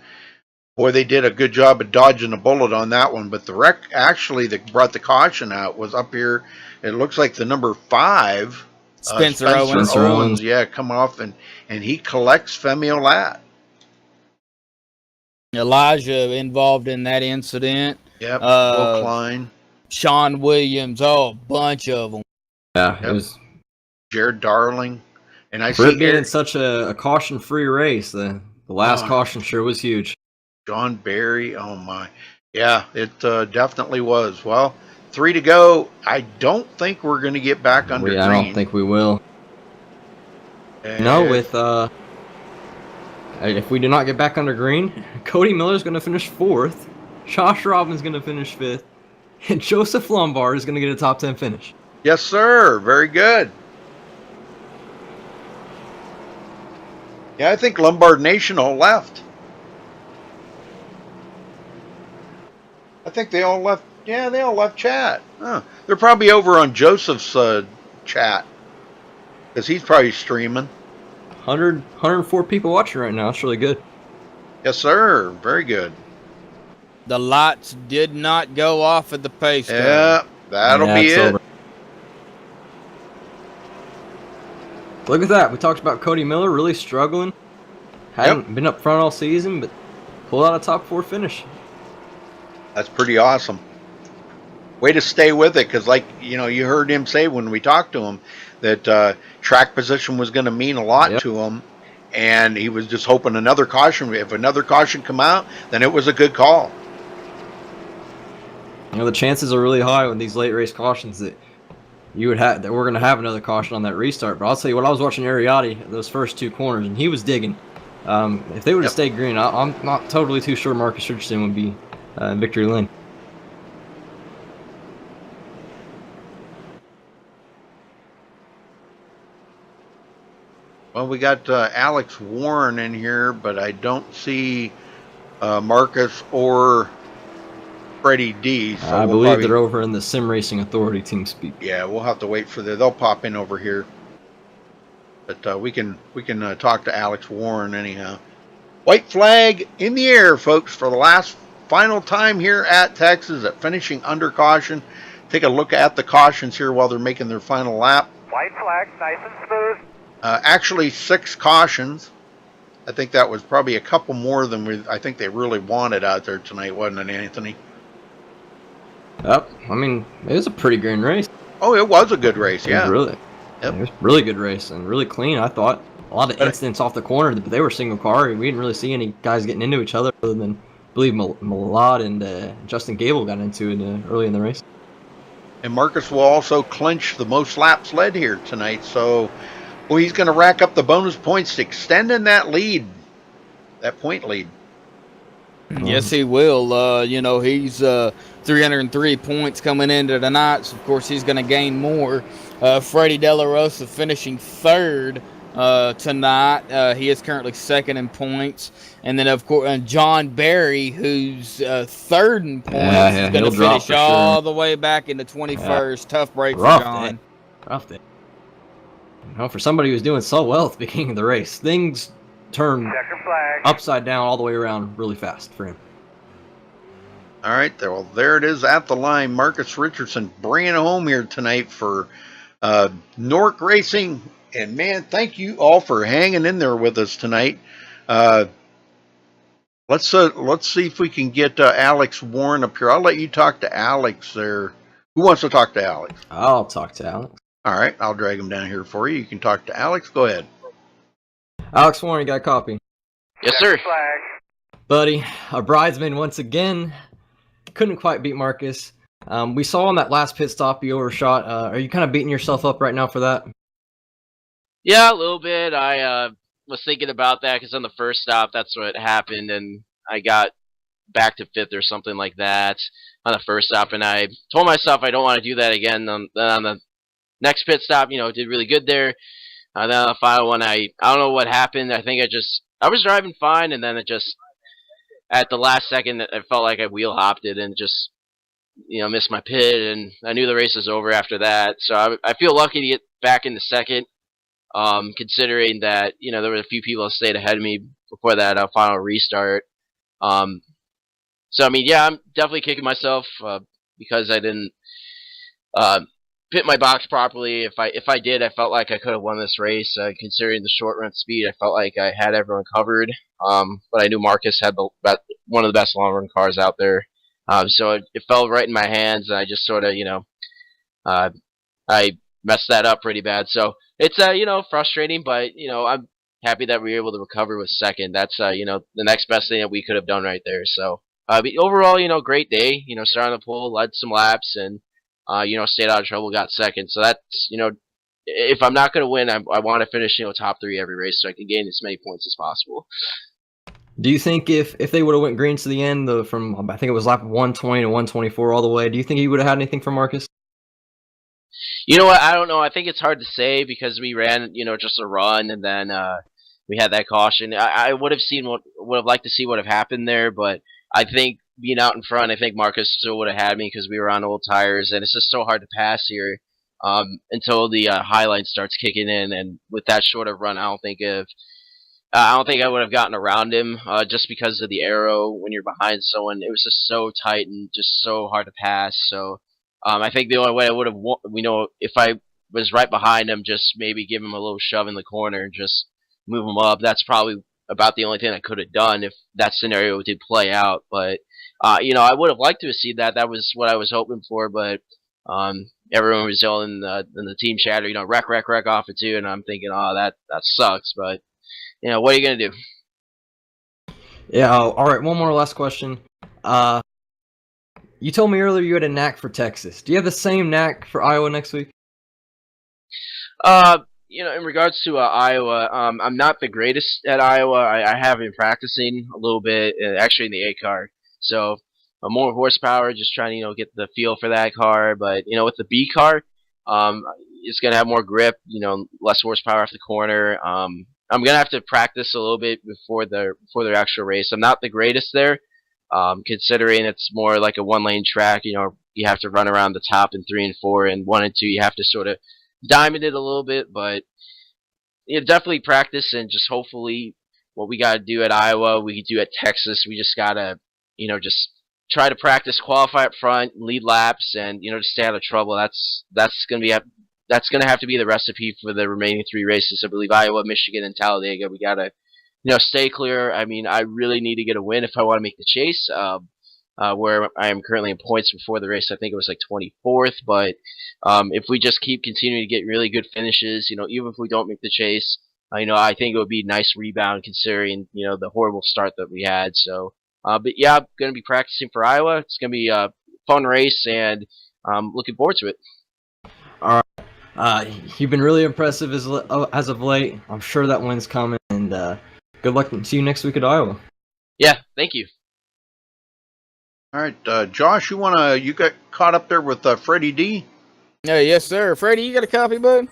boy, they did a good job of dodging a bullet on that one. But the wreck actually that brought the caution out was up here. It looks like the number 5. Spencer Owens. Yeah, come off, and he collects Femi Olat. Elijah involved in that incident. Yep, Will Klein. Sean Williams, a bunch of them. Yeah, it was Jared Darling. And I for see it being such a caution-free race, the last caution sure was huge. John Barry, oh my. Yeah, it definitely was. Well, 3 to go. I don't think we're going to get back under green. I don't think we will. And no, with if we do not get back under green, Cody Miller's going to finish 4th, Josh Robbins going to finish 5th, and Joseph Lombard is going to get a top 10 finish. Yes, sir. Very good. Yeah, I think Lombard Nation all left. I think they all left. Yeah, they all left chat. Huh. They're probably over on Joseph's chat because he's probably streaming. 104 people watching right now. That's really good. Yes, sir. Very good. The lights did not go off at the pace car. Yeah, that'll be it. Over. Look at that. We talked about Cody Miller really struggling. Hadn't been up front all season, but pulled out a top 4 finish. That's pretty awesome. Way to stay with it, because like, you know, you heard him say when we talked to him that track position was going to mean a lot to him, and he was just hoping another caution. If another caution come out, then it was a good call. You know, the chances are really high with these late race cautions that we're going to have another caution on that restart. But I'll tell you what, I was watching Ariotti those first 2 corners, and he was digging. If they would have stayed green, I'm not totally too sure Marcus Richardson would be in victory lane. Well, we got Alex Warren in here, but I don't see Marcus or Freddie D. So I believe they're over in the Sim Racing Authority team speak. Yeah, we'll have to wait for they'll pop in over here. But we can talk to Alex Warren anyhow. White flag in the air, folks, for the final time here at Texas at finishing under caution. Take a look at the cautions here while they're making their final lap. White flag, nice and smooth. Actually 6 cautions. I think that was probably a couple more than I think they really wanted out there tonight, wasn't it, Anthony? Yep. I mean, it was a pretty green race. Oh, it was a good race, yeah. It was a really good race and really clean, I thought. A lot of incidents off the corner, but they were single car. We didn't really see any guys getting into each other other than, I believe, Malad and Justin Gable got into it early in the race. And Marcus will also clinch the most laps led here tonight, so Well, he's going to rack up the bonus points, extending that lead, that point lead. Yes, he will. You know, he's 303 points coming into tonight. So of course, he's going to gain more. Freddie De La Rosa finishing third tonight. He is currently second in points. And then, of course, John Barry, who's third in points, is going to finish all the way back into 21st. Tough break for John. Rough day. You know, for somebody who's doing so well at the beginning of the race, things turn upside down all the way around really fast for him. All right, well, there it is at the line. Marcus Richardson bringing it home here tonight for Nork Racing. And, man, thank you all for hanging in there with us tonight. Let's see if we can get Alex Warren up here. I'll let you talk to Alex there. Who wants to talk to Alex? I'll talk to Alex. All right, I'll drag him down here for you. You can talk to Alex. Go ahead. Alex Warren, you got a copy? Yes, sir. Buddy, a bridesmaid once again. Couldn't quite beat Marcus. We saw on that last pit stop you overshot. Are you kind of beating yourself up right now for that? Yeah, a little bit. I was thinking about that because on the first stop, that's what happened, and I got back to fifth or something like that on the first stop, and I told myself I don't want to do that again. On the next pit stop, you know, did really good there. Then on the final one, I don't know what happened. I think I was driving fine, and then it just, at the last second, I felt like I wheel hopped it and just, you know, missed my pit, and I knew the race was over after that. So I feel lucky to get back in the second, considering that, you know, there were a few people that stayed ahead of me before that final restart. So I mean, yeah, I'm definitely kicking myself because I didn't pit my box properly. If I did, I felt like I could have won this race. Considering the short run speed, I felt like I had everyone covered. But I knew Marcus had one of the best long run cars out there. So it fell right in my hands, and I just sort of, you know, I messed that up pretty bad. So it's you know, frustrating, but you know, I'm happy that we were able to recover with second. That's you know, the next best thing that we could have done right there. So but overall, you know, great day. You know, started on the pole, led some laps, and you know, stayed out of trouble, got second. So that's, you know, if I'm not going to win, I want to finish, you know, top 3 every race so I can gain as many points as possible. Do you think if they would have went greens to the end, from I think it was lap 120 to 124 all the way, do you think he would have had anything for Marcus? You know what? I don't know. I think it's hard to say because we ran, you know, just a run, and then we had that caution. I would have liked to see what have happened there, but I think being out in front, I think Marcus still would have had me because we were on old tires, and it's just so hard to pass here until the highline starts kicking in. And with that short of run, I don't think I would have gotten around him just because of the arrow when you're behind someone. It was just so tight and just so hard to pass. So I think the only way I would have, you know, if I was right behind him, just maybe give him a little shove in the corner and just move him up. That's probably about the only thing I could have done if that scenario did play out. But you know, I would have liked to have seen that. That was what I was hoping for. But everyone was yelling in the team chatter, you know, wreck off it too. And I'm thinking, oh, that sucks. But you know, what are you gonna do? Yeah. All right. One more last question. You told me earlier you had a knack for Texas. Do you have the same knack for Iowa next week? You know, in regards to Iowa, I'm not the greatest at Iowa. I have been practicing a little bit, actually in the A car. So more horsepower, just trying to, you know, get the feel for that car. But you know, with the B car, it's gonna have more grip. You know, less horsepower off the corner. I'm gonna have to practice a little bit before the actual race. I'm not the greatest there, considering it's more like a one-lane track. You know, you have to run around the top in 3 and 4, and 1 and 2 you have to sort of diamond it a little bit. But you know, definitely practice, and just hopefully what we got to do at Iowa, we can do at Texas. We just gotta, you know, just try to practice, qualify up front, lead laps, and you know, just stay out of trouble. That's gonna have to be the recipe for the remaining 3 races. I believe Iowa, Michigan, and Talladega. We gotta, you know, stay clear. I mean, I really need to get a win if I want to make the chase. Where I am currently in points before the race, I think it was like 24th. But if we just keep continuing to get really good finishes, you know, even if we don't make the chase, you know, I think it would be a nice rebound considering, you know, the horrible start that we had. So, but yeah, I'm gonna be practicing for Iowa. It's gonna be a fun race, and I'm looking forward to it. All right. You've been really impressive as of late. I'm sure that win's coming, and good luck and see you next week at Iowa. Yeah, thank you. All right, Josh, you got caught up there with Freddie D? Yes, sir. Freddie, you got a copy, bud?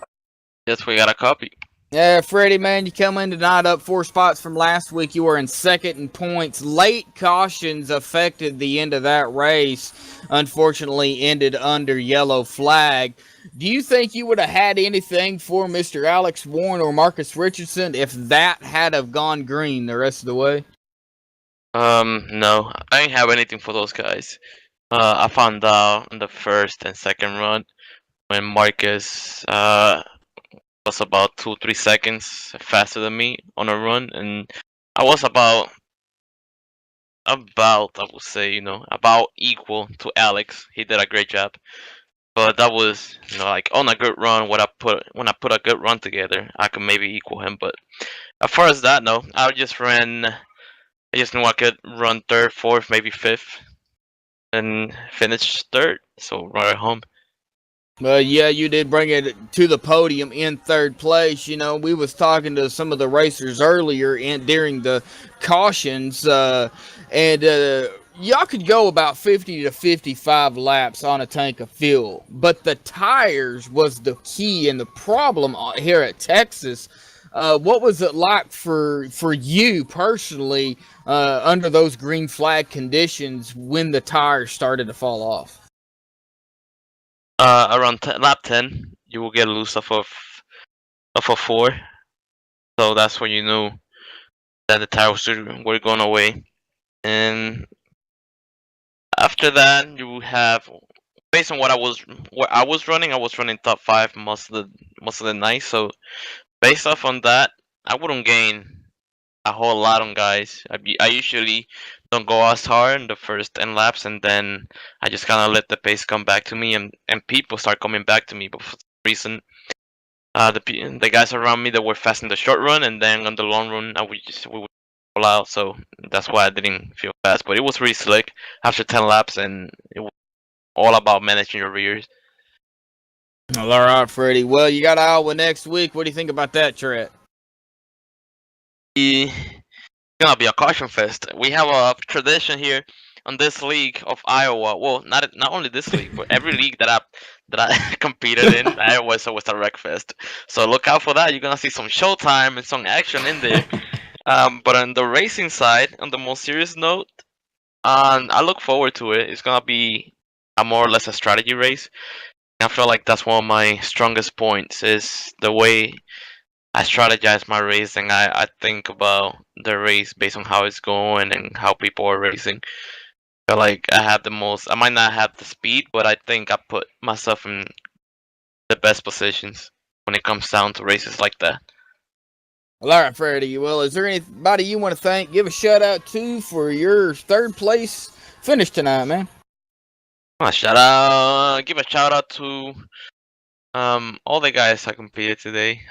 Yes, we got a copy. Yeah, Freddie, man, you come in tonight up 4 spots from last week. You were in second in points. Late cautions affected the end of that race. Unfortunately, ended under yellow flag. Do you think you would have had anything for Mr. Alex Warren or Marcus Richardson if that had have gone green the rest of the way? No, I didn't have anything for those guys. I found out in the first and second run when Marcus was about 2-3 seconds faster than me on a run, and I was about I would say, about equal to Alex. He did a great job, but that was, like on a good run. When I put a good run together, I could maybe equal him. But as far as that, no, I just knew I could run third, fourth, maybe fifth, and finish third. So right at home. Yeah, you did bring it to the podium in third place. We was talking to some of the racers earlier during the cautions, and y'all could go about 50 to 55 laps on a tank of fuel. But the tires was the key and the problem here at Texas. What was it like for you personally under those green flag conditions when the tires started to fall off? Around lap 10, you will get loose off of 4. So that's when you knew that the tires were going away. And after that, you have, based on what I was running top 5 most of the night. So based off on that, I wouldn't gain a whole lot on guys. I usually don't go as hard in the first 10 laps, and then I just kind of let the pace come back to me, and people start coming back to me. But for some reason, the guys around me that were fast in the short run, and then on the long run, we would fall out. So that's why I didn't feel fast. But it was really slick after 10 laps, and it was all about managing your rears. Well, all right, Freddie. Well, you got Iowa next week. What do you think about that, Trent? It's gonna be a caution fest. We have a tradition here on this league of Iowa. Well, not only this league, but every league that I competed in, Iowa is always a wreck fest. So look out for that. You're gonna see some showtime and some action in there. But on the racing side, on the more serious note, I look forward to it. It's gonna be a more or less a strategy race. I feel like that's one of my strongest points is the way I strategize my race, and I think about the race based on how it's going and how people are racing. I feel like I have the most. I might not have the speed, but I think I put myself in the best positions when it comes down to races like that. Well, all right, Freddie. Well, is there anybody you want to thank? Give a shout out to for your third place finish tonight, man. Give a shout out to all the guys I competed today.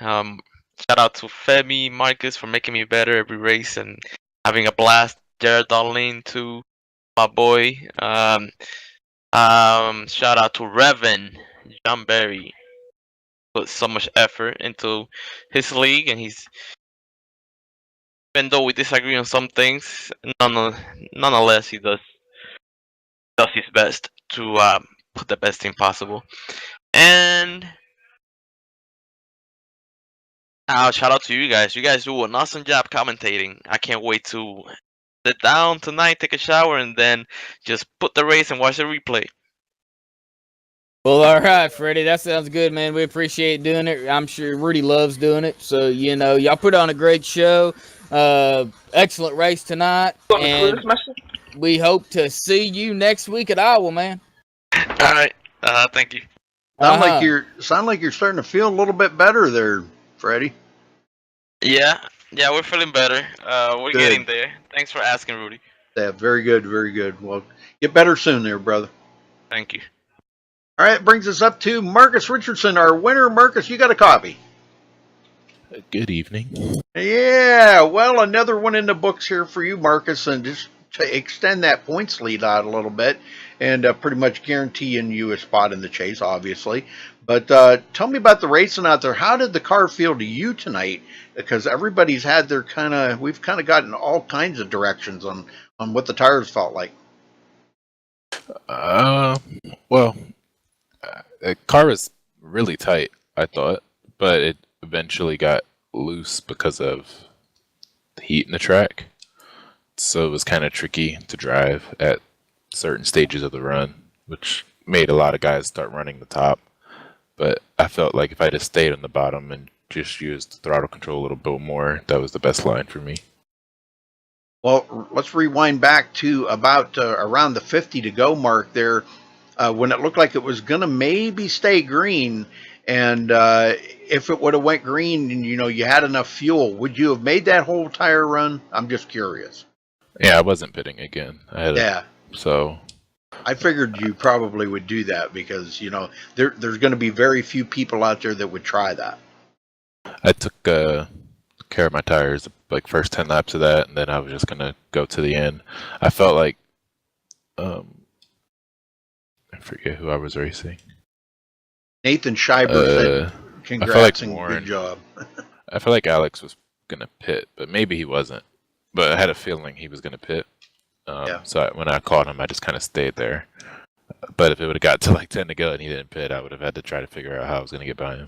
Shout out to Femi, Marcus for making me better every race and having a blast. Jared Darlene too, my boy. Shout out to Revan, John Berry. Put so much effort into his league, and even though we disagree on some things, nonetheless he does his best to put the best team possible. And shout out to you guys. You guys do an awesome job commentating. I can't wait to sit down tonight, take a shower, and then just put the race and watch the replay. Well, all right, Freddie. That sounds good, man. We appreciate doing it. I'm sure Rudy loves doing it. So, y'all put on a great show. Excellent race tonight. And we hope to see you next week at Iowa, man. All right. Thank you. Sound like you're starting to feel a little bit better there, Freddie. Yeah, we're feeling better. We're getting there. Thanks for asking, Rudy. Yeah, very good, very good. Well, get better soon there, brother. Thank you. All right, brings us up to Marcus Richardson, our winner. Marcus, you got a copy. Good evening. Yeah, well, another one in the books here for you, Marcus, and just to extend that points lead out a little bit and pretty much guaranteeing you a spot in the chase, obviously. But tell me about the racing out there. How did the car feel to you tonight? Because everybody's had their we've kind of gotten all kinds of directions on what the tires felt like. Well, the car was really tight, I thought, but it eventually got loose because of the heat in the track. So it was kind of tricky to drive at certain stages of the run, which made a lot of guys start running the top. But I felt like if I just stayed on the bottom and just used the throttle control a little bit more, that was the best line for me. Well, let's rewind back to about around the 50 to go mark there, when it looked like it was going to maybe stay green. And if it would have went green and, you had enough fuel, would you have made that whole tire run? I'm just curious. Yeah, I wasn't pitting again. So I figured you probably would do that because, there's going to be very few people out there that would try that. I took care of my tires like first 10 laps of that, and then I was just gonna go to the end. I felt like I forget who I was racing. Nathan Schreiber said, "Congrats and good job." I felt like Alex was gonna pit, but maybe he wasn't. But I had a feeling he was gonna pit. So when I caught him, I just kind of stayed there. But if it would have got to like 10 to go and he didn't pit, I would have had to try to figure out how I was gonna get by him.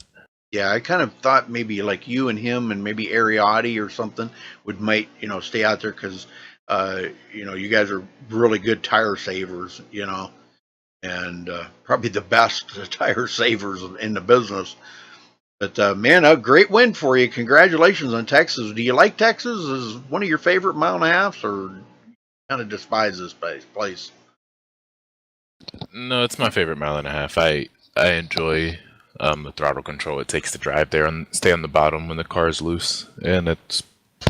Yeah, I kind of thought maybe like you and him and maybe Ariotti or something might stay out there because you guys are really good tire savers, and probably the best tire savers in the business. But man, a great win for you. Congratulations on Texas. Do you like Texas? Is one of your favorite mile and a halves, or kind of despise this place? No, it's my favorite mile and a half. I enjoy the throttle control it takes to drive there and stay on the bottom when the car is loose, and that's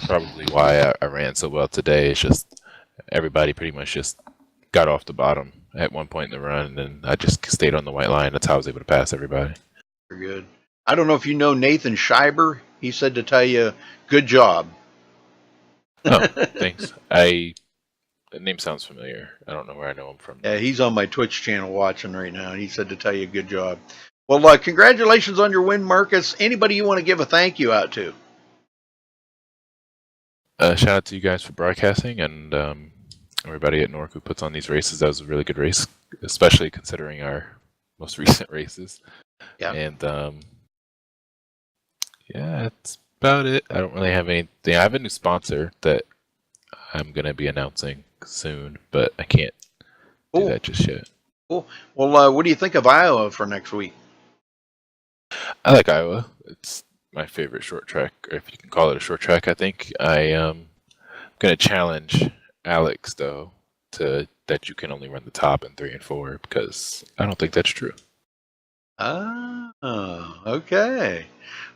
probably why I ran so well today. It's just everybody pretty much just got off the bottom at one point in the run, and then I just stayed on the white line. That's how I was able to pass everybody. Very good. I don't know if you know Nathan Schreiber. He said to tell you, good job. Oh, thanks. The name sounds familiar. I don't know where I know him from. Yeah, he's on my Twitch channel watching right now, and he said to tell you good job. Well, congratulations on your win, Marcus. Anybody you want to give a thank you out to? Shout out to you guys for broadcasting, and everybody at Nork who puts on these races. That was a really good race, especially considering our most recent races. Yeah. And yeah, that's about it. I don't really have anything. I have a new sponsor that I'm going to be announcing soon, but I can't do that just yet. Cool. Well, what do you think of Iowa for next week? I like Iowa. It's my favorite short track, or if you can call it a short track, I think. I am going to challenge Alex, though, to that you can only run the top in 3 and 4, because I don't think that's true. Oh, okay.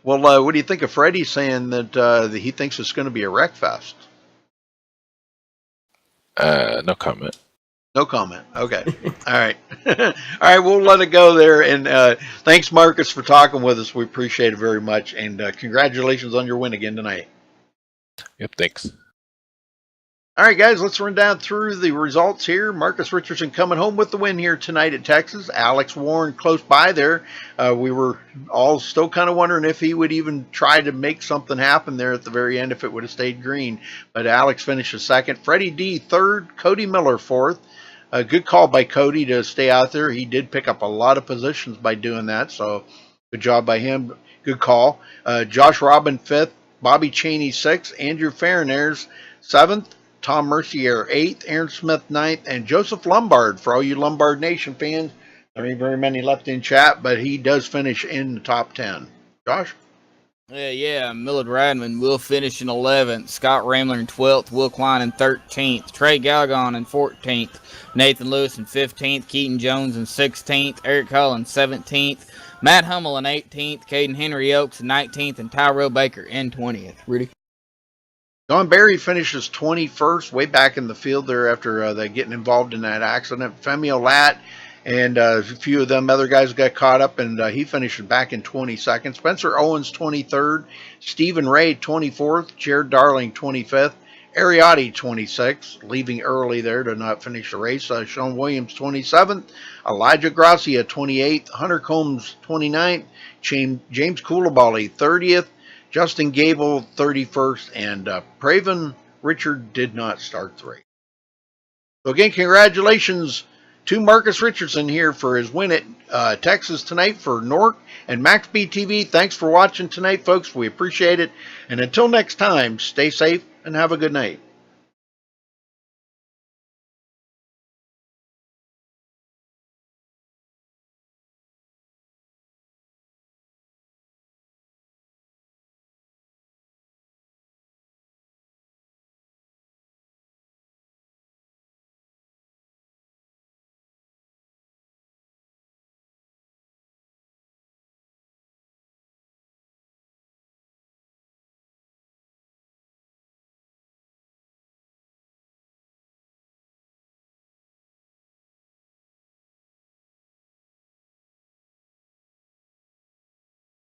Well, what do you think of Freddie saying that he thinks it's going to be a wreck fest? No comment. No comment. Okay. All right. All right. We'll let it go there. And thanks, Marcus, for talking with us. We appreciate it very much. And congratulations on your win again tonight. Yep. Thanks. All right, guys, let's run down through the results here. Marcus Richardson coming home with the win here tonight at Texas. Alex Warren close by there. We were all still kind of wondering if he would even try to make something happen there at the very end if it would have stayed green. But Alex finishes second. Freddie D third. Cody Miller fourth. A good call by Cody to stay out there. He did pick up a lot of positions by doing that, so good job by him. Good call. Josh Robin fifth. Bobby Cheney sixth. Andrew Farinaires seventh. Tom Mercier 8th, Aaron Smith 9th, and Joseph Lombard. For all you Lombard Nation fans, there ain't very many left in chat, but he does finish in the top 10. Josh? Yeah. Millard Radman will finish in 11th. Scott Ramler in 12th. Will Klein in 13th. Trey Galligan in 14th. Nathan Lewis in 15th. Keaton Jones in 16th. Eric Hull in 17th. Matt Hummel in 18th. Caden Henry Oaks in 19th. And Tyrell Baker in 20th. Rudy? Don Barry finishes 21st, way back in the field there after they getting involved in that accident. Femi Olat and a few of them other guys got caught up, and he finishes back in 22nd. Spencer Owens 23rd, Stephen Ray 24th, Jared Darling 25th, Ariotti 26th, leaving early there to not finish the race. Sean Williams 27th, Elijah Gracia 28th, Hunter Combs 29th, James Coulibaly 30th, Justin Gable 31st, and Praven Richard did not start the race. So again, congratulations to Marcus Richardson here for his win at Texas tonight for Nork and MaxSpeedTV. Thanks for watching tonight, folks. We appreciate it. And until next time, stay safe and have a good night.